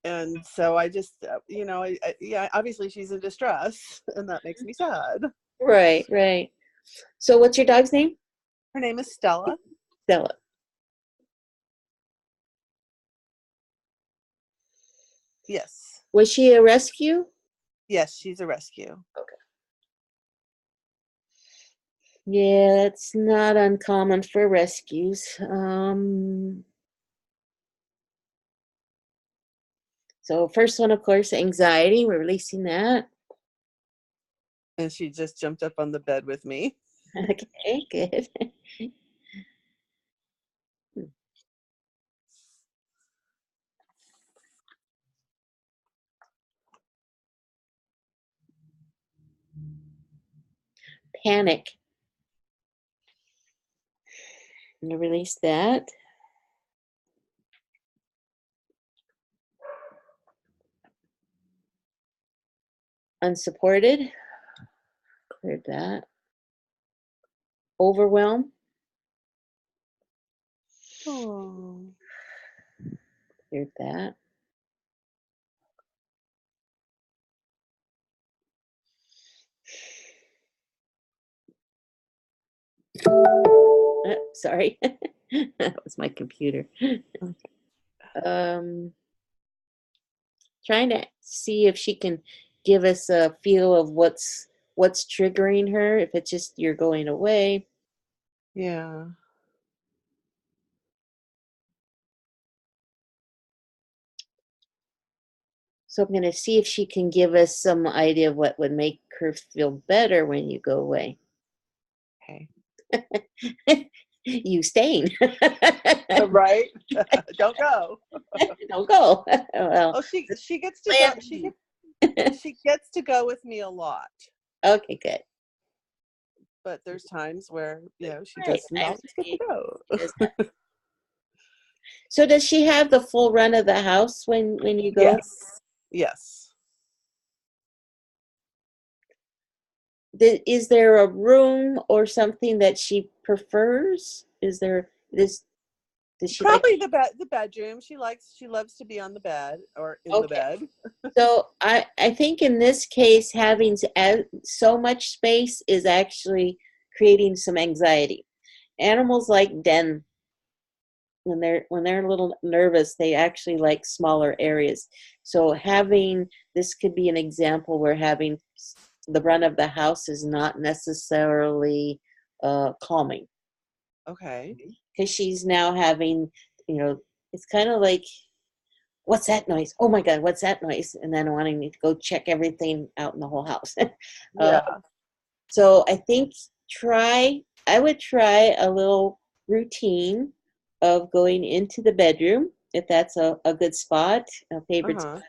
[SPEAKER 3] And so I just, yeah, obviously she's in distress, and that makes me sad.
[SPEAKER 1] Right, right. So what's your dog's name?
[SPEAKER 3] Her name is Stella.
[SPEAKER 1] Stella.
[SPEAKER 3] Yes.
[SPEAKER 1] Was she a rescue?
[SPEAKER 3] Yes, she's a rescue.
[SPEAKER 1] Okay. Yeah, that's not uncommon for rescues. So first one, of course, anxiety. We're releasing that.
[SPEAKER 3] And she just jumped up on the bed with me.
[SPEAKER 1] Okay, good. Panic. I'm gonna release that. Unsupported. Cleared that. Overwhelm.
[SPEAKER 3] Oh.
[SPEAKER 1] Cleared that. sorry. That was my computer. Trying to see if she can give us a feel of what's triggering her, if it's just you're going away.
[SPEAKER 3] Yeah.
[SPEAKER 1] So I'm going to see if she can give us some idea of what would make her feel better when you go away.
[SPEAKER 3] Okay.
[SPEAKER 1] You staying.
[SPEAKER 3] Right? Don't go.
[SPEAKER 1] Don't go. Well,
[SPEAKER 3] Oh, she gets to go.
[SPEAKER 1] plan.
[SPEAKER 3] She gets to go with me a lot,
[SPEAKER 1] Okay, good.
[SPEAKER 3] but there's times where she
[SPEAKER 1] Right,
[SPEAKER 3] doesn't
[SPEAKER 1] times
[SPEAKER 3] always get to go.
[SPEAKER 1] does that. So does she have the full run of the house when you go?
[SPEAKER 3] Yes. Yes.
[SPEAKER 1] Is there a room or something that she prefers? Is there this? Does she like?
[SPEAKER 3] Probably the bedroom. She loves to be on the bed or in the
[SPEAKER 1] Okay.
[SPEAKER 3] bed.
[SPEAKER 1] So I think in this case, having so much space is actually creating some anxiety. Animals like den. When they're a little nervous, they actually like smaller areas. So having this could be an example where having the run of the house is not necessarily calming,
[SPEAKER 3] Okay.
[SPEAKER 1] because she's now having, it's kind of like, what's that noise? Oh my God, what's that noise? And then wanting me to go check everything out in the whole house. uh,
[SPEAKER 3] Yeah.
[SPEAKER 1] so I would try a little routine of going into the bedroom, if that's a good spot, a favorite
[SPEAKER 3] Uh-huh.
[SPEAKER 1] spot.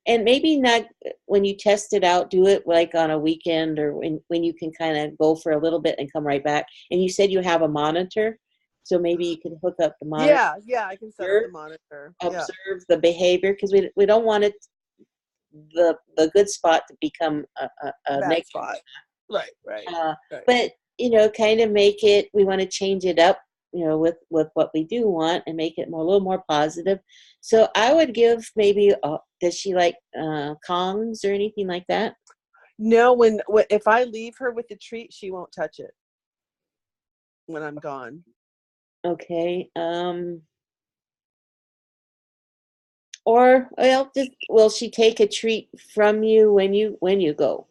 [SPEAKER 1] And maybe not when you test it out, do it like on a weekend, or when you can kind of go for a little bit and come right back. And you said you have a monitor, so maybe you can hook up the monitor,
[SPEAKER 3] Yeah, I can set up the monitor. Yeah.
[SPEAKER 1] observe the behavior, because we don't want it the good spot to become a
[SPEAKER 3] Bad
[SPEAKER 1] negative.
[SPEAKER 3] spot. Right.
[SPEAKER 1] Uh,
[SPEAKER 3] Right.
[SPEAKER 1] but kind of make it. We want to change it up, with what we do want, and make it a little more positive. So I would give maybe. Does she like Kongs or anything like that?
[SPEAKER 3] No, if I leave her with the treat, she won't touch it when I'm gone.
[SPEAKER 1] Okay. Or just will she take a treat from you when you go?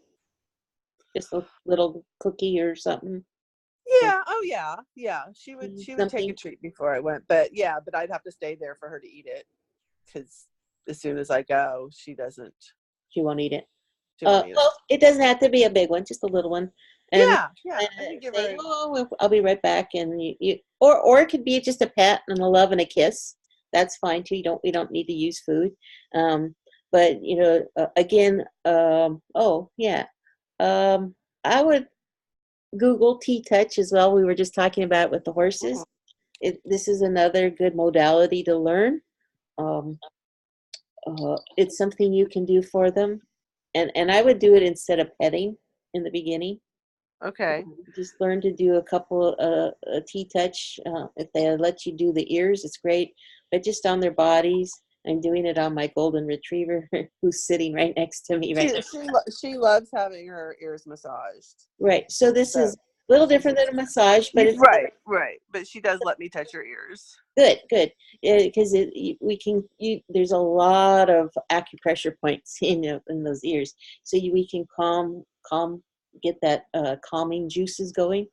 [SPEAKER 1] Just a little cookie or something.
[SPEAKER 3] Yeah. Oh, yeah. Yeah. She would take a
[SPEAKER 1] Something.
[SPEAKER 3] treat before I went, but I'd have to stay there for her to eat it, because as soon as I go, she
[SPEAKER 1] She won't eat it.
[SPEAKER 3] won't eat it.
[SPEAKER 1] Well, it doesn't have to be a big one, just a little one. And
[SPEAKER 3] Yeah. I can give
[SPEAKER 1] say,
[SPEAKER 3] her.
[SPEAKER 1] "Oh, I'll be right back," and or it could be just a pet and a love and a kiss. That's fine too. We don't need to use food. But again, oh yeah, I would Google T-Touch as well. We were just talking about it with the horses. This is another good modality to learn. Um, it's something you can do for them, and I would do it instead of petting in the beginning.
[SPEAKER 3] Okay.
[SPEAKER 1] Just learn to do a couple a T-Touch. If they let you do the ears, it's great, but just on their bodies. I'm doing it on my golden retriever, who's sitting right next to me right now.
[SPEAKER 3] She loves having her ears massaged.
[SPEAKER 1] Right. So this
[SPEAKER 3] So
[SPEAKER 1] is a little different than a massage, but it's
[SPEAKER 3] right. But she does let me touch her ears.
[SPEAKER 1] good, because there's a lot of acupressure points in those ears, so we can get that calming juices going.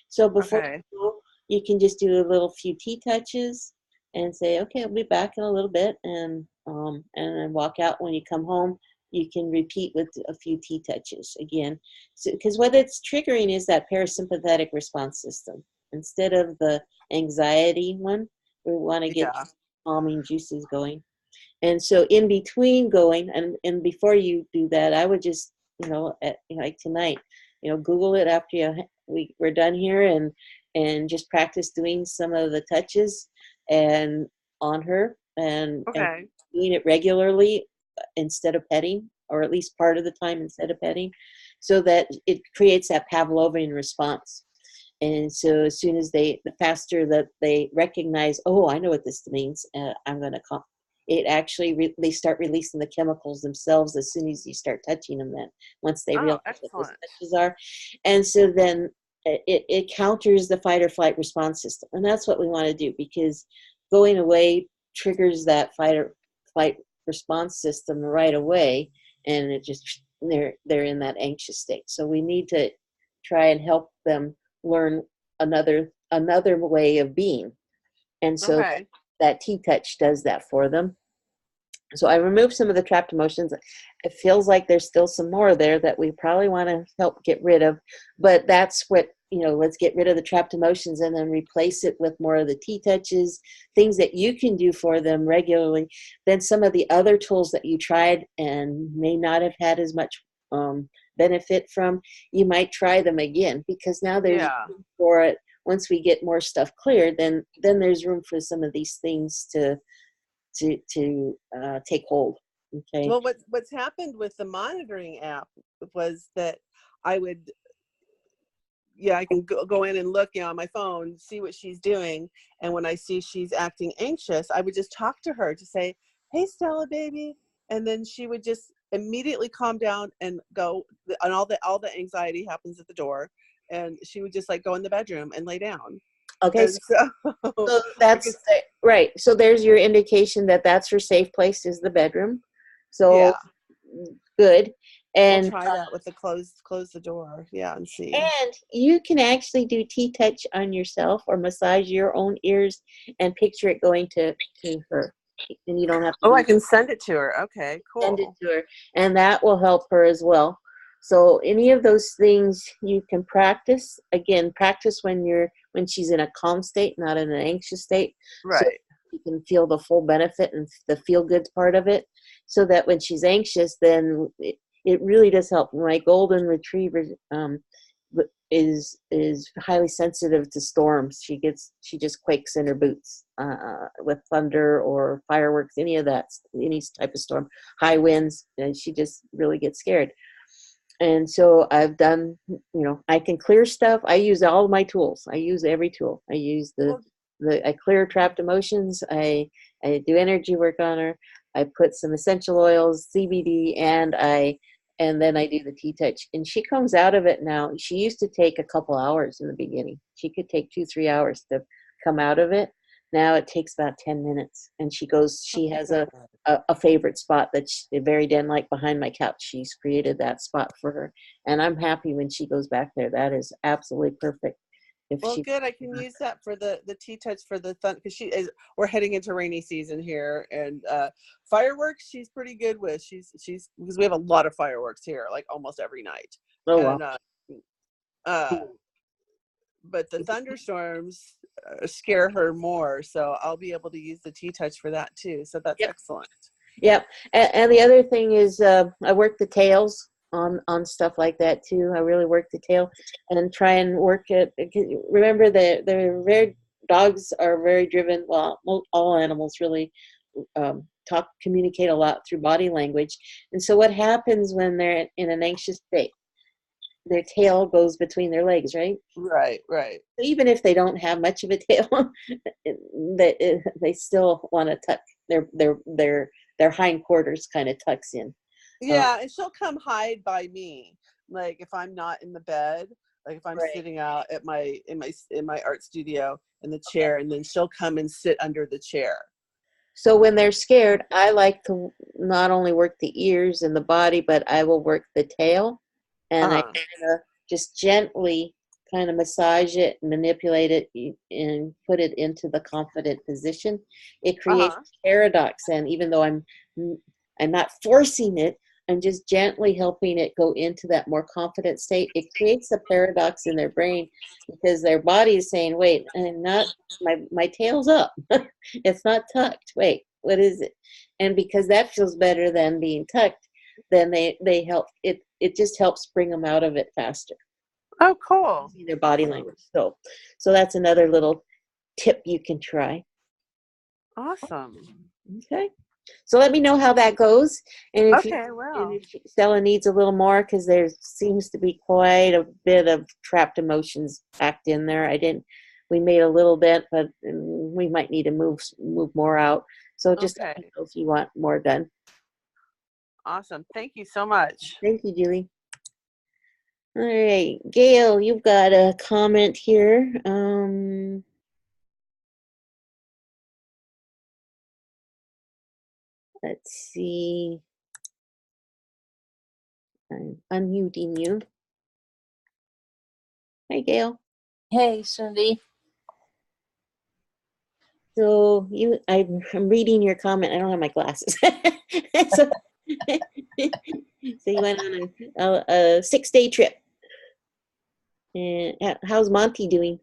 [SPEAKER 1] So before
[SPEAKER 3] Okay.
[SPEAKER 1] you go, you can just do a little few T-touches and say, okay, I'll be back in a little bit, and then walk out. When you come home, you can repeat with a few T-touches again. So, because what it's triggering is that parasympathetic response system instead of the anxiety one. We want to get
[SPEAKER 3] Yeah.
[SPEAKER 1] calming juices going. And so in between going and before you do that, I would just, like tonight, Google it after we're done here, and just practice doing some of the touches and on her, and
[SPEAKER 3] Okay.
[SPEAKER 1] doing it regularly instead of petting, or at least part of the time instead of petting, so that it creates that Pavlovian response. And so as soon as the faster that they recognize, oh, I know what this means, I'm going to come. It actually, they start releasing the chemicals themselves as soon as you start touching them then, once they
[SPEAKER 3] Oh,
[SPEAKER 1] realize what those
[SPEAKER 3] excellent.
[SPEAKER 1] touches are. And so then it counters the fight or flight response system. And that's what we want to do, because going away triggers that fight or flight response system right away, and it just they're in that anxious state. So we need to try and help them learn another way of being. And so
[SPEAKER 3] Okay.
[SPEAKER 1] that T-Touch does that for them. So I removed some of the trapped emotions. It feels like there's still some more there that we probably want to help get rid of. But that's what, let's get rid of the trapped emotions and then replace it with more of the T-Touches, things that you can do for them regularly. Then some of the other tools that you tried and may not have had as much benefit from, you might try them again, because now there's
[SPEAKER 3] Yeah.
[SPEAKER 1] room for it. Once we get more stuff cleared, then there's room for some of these things to take hold. Okay.
[SPEAKER 3] Well, what's happened with the monitoring app was that I would, I can go in and look, on my phone, see what she's doing. And when I see she's acting anxious, I would just talk to her to say, "Hey, Stella, baby." And then she would just immediately calm down and go, and all the anxiety happens at the door. And she would just like go in the bedroom and lay down.
[SPEAKER 1] Okay.
[SPEAKER 3] And so,
[SPEAKER 1] So that's right. So there's your indication that that's her safe place, is the bedroom. So
[SPEAKER 3] yeah,
[SPEAKER 1] good.
[SPEAKER 3] we'll
[SPEAKER 1] And
[SPEAKER 3] try that with the close the door. Yeah. And see.
[SPEAKER 1] and you can actually do T-Touch on yourself or massage your own ears and picture it going to her. And you don't have to
[SPEAKER 3] Oh, I can send it to her. Okay,
[SPEAKER 1] send it
[SPEAKER 3] cool.
[SPEAKER 1] to her. And that will help her as well. So any of those things you can practice. Again, practice when she's in a calm state, not in an anxious state. So
[SPEAKER 3] Right.
[SPEAKER 1] you can feel the full benefit and the feel good part of it. So that when she's anxious, then it really does help. My golden retriever is highly sensitive to storms. She just quakes in her boots with thunder or fireworks, any type of storm, high winds, and she just really gets scared. And so I've done, I can clear stuff. I use all my tools. I use every tool. I use I clear trapped emotions. I do energy work on her. I put some essential oils, CBD, and then I do the T-Touch. And she comes out of it now. She used to take a couple hours in the beginning. She could take 2-3 hours to come out of it. Now it takes about 10 minutes. And she has a favorite spot that's very den, like behind my couch. She's created that spot for her. And I'm happy when she goes back there. That is absolutely perfect.
[SPEAKER 3] Well, good. I can use that for the T-Touch for the fun, because we're heading into rainy season here, and fireworks she's pretty good with. She's because we have a lot of fireworks here, like almost every night.
[SPEAKER 1] Oh,
[SPEAKER 3] And
[SPEAKER 1] wow.
[SPEAKER 3] but the thunderstorms scare her more, so I'll be able to use the T-Touch for that too. So that's
[SPEAKER 1] Yep.
[SPEAKER 3] excellent.
[SPEAKER 1] Yep. And the other thing is I work the tails on stuff like that too. I really work the tail and try and work it. Remember, dogs are very driven. Well, all animals really communicate a lot through body language. And so what happens when they're in an anxious state? Their tail goes between their legs, right?
[SPEAKER 3] Right.
[SPEAKER 1] Even if they don't have much of a tail, they still want to tuck their hindquarters kind of tucks in.
[SPEAKER 3] Yeah, and she'll come hide by me, like if I'm not in the bed, like if I'm
[SPEAKER 1] Right.
[SPEAKER 3] sitting out at my art studio in the chair, and then she'll come and sit under the chair.
[SPEAKER 1] So when they're scared, I like to not only work the ears and the body, but I will work the tail, and I kind of just gently kind of massage it, manipulate it, and put it into the confident position. It creates a paradox, and even though I'm not forcing it, I'm just gently helping it go into that more confident state. It creates a paradox in their brain, because their body is saying, "Wait, I'm not. My tail's up. It's not tucked. Wait, what is it?" And because that feels better than being tucked, then they help. It just helps bring them out of it faster.
[SPEAKER 3] Oh, cool.
[SPEAKER 1] See their body language. So that's another little tip you can try.
[SPEAKER 3] Awesome.
[SPEAKER 1] Okay. So let me know how that goes. And
[SPEAKER 3] Well.
[SPEAKER 1] if Stella needs a little more, because there seems to be quite a bit of trapped emotions packed in there. We made a little bit, but we might need to move more out. So just let me know if you want more done.
[SPEAKER 3] Awesome. Thank you so much.
[SPEAKER 1] Thank you, Julie. All right, Gail, you've got a comment here. Let's see. I'm unmuting you. Hi, Gail.
[SPEAKER 4] Hey, Cindy.
[SPEAKER 1] So I'm reading your comment. I don't have my glasses. So, so you went on a 6-day trip. And how's Monty doing?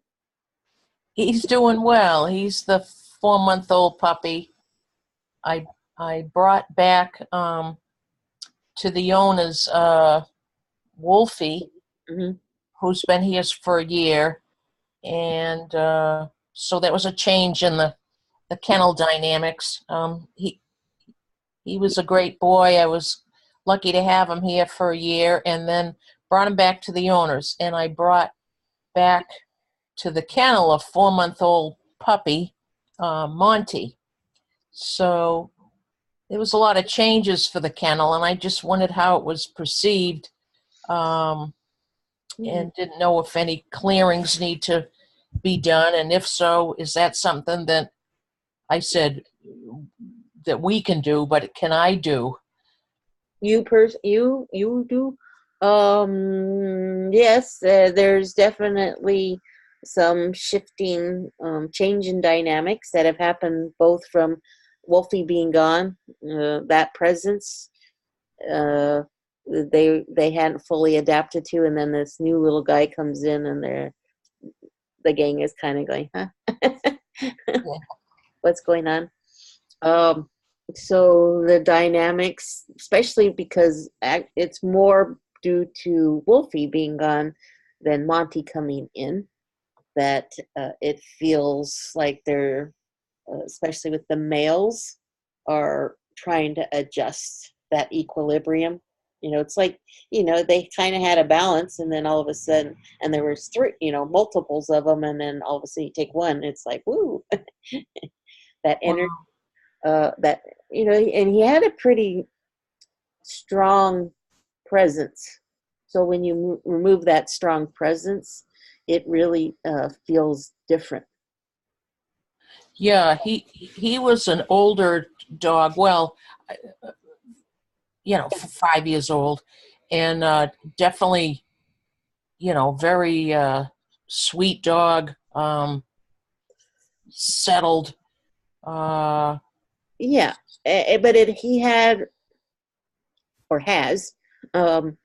[SPEAKER 4] He's doing well. He's the 4-month-old puppy I brought back to the owners, Wolfie,
[SPEAKER 1] Mhm.
[SPEAKER 4] who's been here for a year, and so that was a change in the kennel dynamics. He was a great boy. I was lucky to have him here for a year, and then brought him back to the owners, and I brought back to the kennel a 4-month-old puppy, Monty. So there was a lot of changes for the kennel, and I just wondered how it was perceived, and didn't know if any clearings need to be done, and if so, is that something that I said that we can do, but can I do?
[SPEAKER 1] You do. Yes, there's definitely some shifting, change in dynamics that have happened both from Wolfie being gone, that presence, uh, they hadn't fully adapted to, and then this new little guy comes in, and the gang is kind of going, huh?
[SPEAKER 4] Yeah.
[SPEAKER 1] What's going on? Um, so the dynamics, especially because it's more due to Wolfie being gone than Monty coming in, that it feels like they're, especially with the males, are trying to adjust that equilibrium. It's like, they kind of had a balance, and then all of a sudden, and there was three, multiples of them, and then all of a sudden you take one, it's like, woo, that energy,
[SPEAKER 4] Wow.
[SPEAKER 1] that, and he had a pretty strong presence. So when you remove that strong presence, it really feels different.
[SPEAKER 4] Yeah, he was an older dog. Well, 5 years old, and definitely, very sweet dog, settled. Uh,
[SPEAKER 1] Yeah, but he had, or has, um,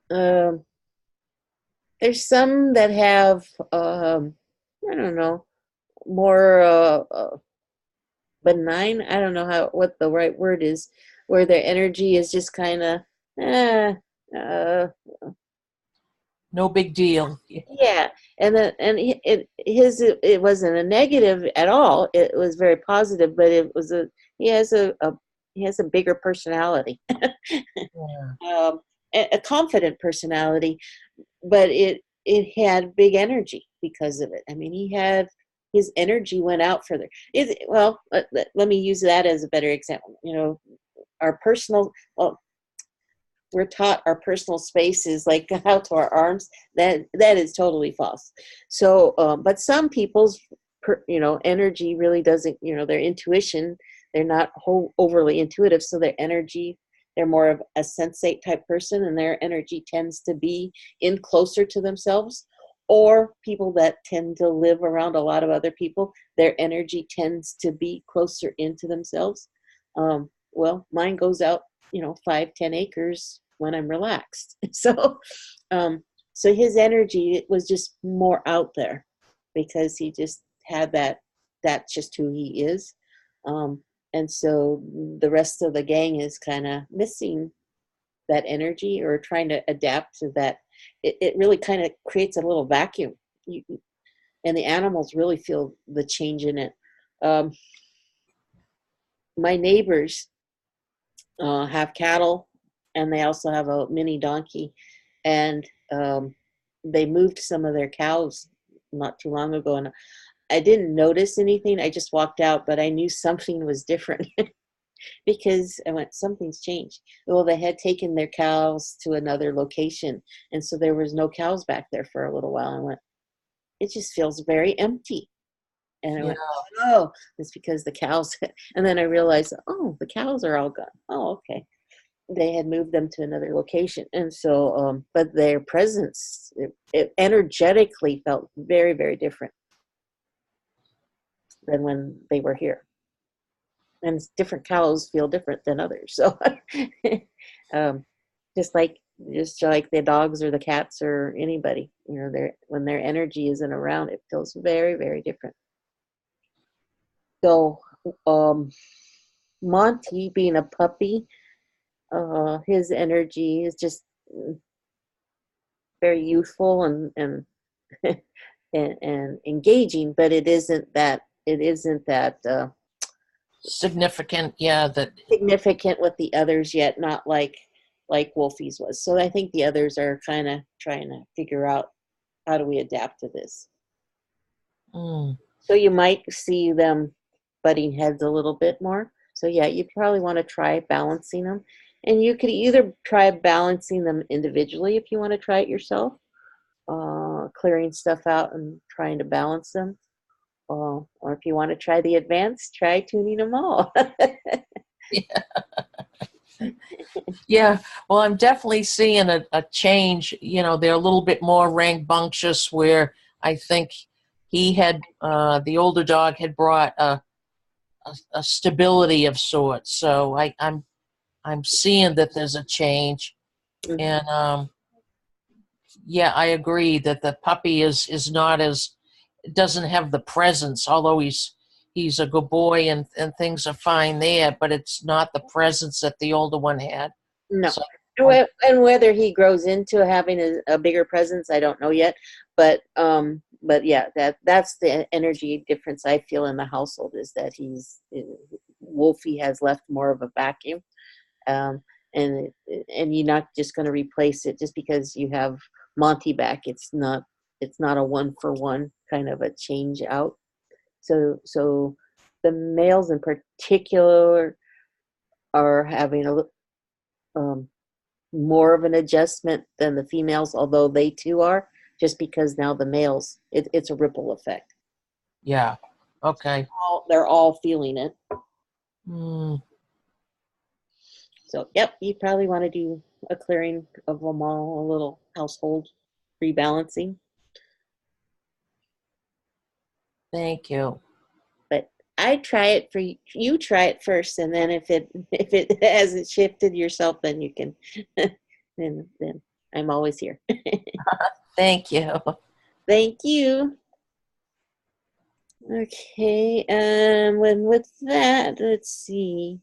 [SPEAKER 1] um, there's some that have, I don't know, more benign. I don't know what the right word is, where their energy is just kind of, eh, uh,
[SPEAKER 4] no big deal.
[SPEAKER 1] yeah. And it wasn't a negative at all. It was very positive, but it was he has a bigger personality,
[SPEAKER 4] Yeah.
[SPEAKER 1] a confident personality, but it had big energy because of it. I mean, his energy went out further. Well, let me use that as a better example. Our personal, well, we're taught our personal space is like out to our arms. That is totally false. So, but some people's, energy really doesn't. Their intuition, they're not overly intuitive, so their energy, they're more of a sensate type person, and their energy tends to be in closer to themselves. Or people that tend to live around a lot of other people, their energy tends to be closer into themselves. Well, mine goes out 5-10 acres when I'm relaxed. So so his energy was just more out there because he just had that's just who he is. And so the rest of the gang is kind of missing that energy or trying to adapt to that. It really kind of creates a little vacuum. you, and the animals really feel the change in it. um, my neighbors have cattle, and they also have a mini donkey, and they moved some of their cows not too long ago, and I didn't notice anything. I just walked out, but I knew something was different. because I went, something's changed. Well, they had taken their cows to another location, and so there was no cows back there for a little while. I went, it just feels very empty. And I
[SPEAKER 4] Yeah.
[SPEAKER 1] went, oh, it's because the cows. And then I realized, oh, the cows are all gone. Oh, okay. They had moved them to another location. And so, but their presence, it energetically felt very, very different than when they were here. And different cows feel different than others. So, um, just like just like the dogs or the cats or anybody, you know, when their energy isn't around, it feels very, very different. So, Monty, being a puppy, his energy is just very youthful and and engaging, but it isn't that
[SPEAKER 4] Significant, yeah, that,
[SPEAKER 1] significant with the others yet, not like Wolfie's was. So I think the others are kind of trying to figure out how do we adapt to this.
[SPEAKER 4] mm,
[SPEAKER 1] So you might see them butting heads a little bit more. So yeah, you probably want to try balancing them. And you could either try balancing them individually if you want to try it yourself, clearing stuff out and trying to balance them. Or if you want to try the advanced, try tuning them all.
[SPEAKER 4] yeah. Well, I'm definitely seeing a change. You know, they're a little bit more rambunctious, where I think he had, the older dog had brought a stability of sorts. So I'm seeing that there's a change.
[SPEAKER 1] Mhm.
[SPEAKER 4] And yeah, I agree that the puppy is not as, doesn't have the presence, although he's a good boy and things are fine there, but it's not the presence that the older one had.
[SPEAKER 1] No.
[SPEAKER 4] So
[SPEAKER 1] And whether he grows into having a bigger presence, I don't know yet. But yeah, that's the energy difference I feel in the household, is that Wolfie has left more of a vacuum, um, and you're not just going to replace it just because you have Monty back. It's not a one for one kind of a change out. So the males in particular are having um, more of an adjustment than the females, although they too are, just because now the males, it's a ripple effect.
[SPEAKER 4] yeah, okay.
[SPEAKER 1] They're all feeling it.
[SPEAKER 4] Mm,
[SPEAKER 1] So, yep, you probably want to do a clearing of them all, a little household rebalancing.
[SPEAKER 4] thank you.
[SPEAKER 1] But I try it for you. You try it first, and then if it hasn't shifted yourself, then you can. then I'm always here.
[SPEAKER 4] Thank you.
[SPEAKER 1] Thank you. Okay, when with that, let's see.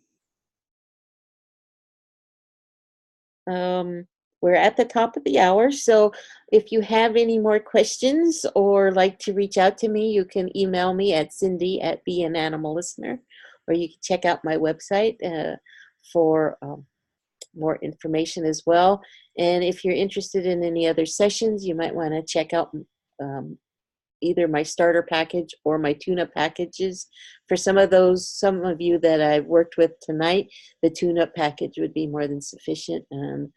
[SPEAKER 1] We're at the top of the hour, so if you have any more questions or like to reach out to me, you can email me at cindy@beananimallistener, or you can check out my website for more information as well. And if you're interested in any other sessions, you might want to check out um, either my starter package or my tune-up packages. For some of you that I've worked with tonight, the tune-up package would be more than sufficient, and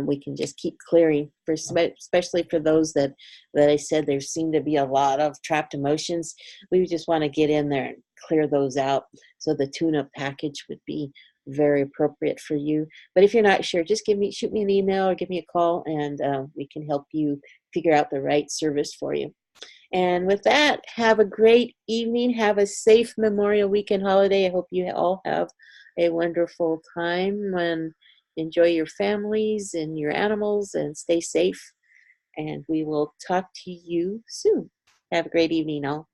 [SPEAKER 1] we can just keep clearing. Especially for those that I said there seem to be a lot of trapped emotions, we just want to get in there and clear those out. So the tune-up package would be very appropriate for you. But if you're not sure, just shoot me an email or give me a call, and we can help you figure out the right service for you. And with that, have a great evening. Have a safe Memorial Weekend holiday. I hope you all have a wonderful time, and enjoy your families and your animals, and stay safe. And we will talk to you soon. Have a great evening, all.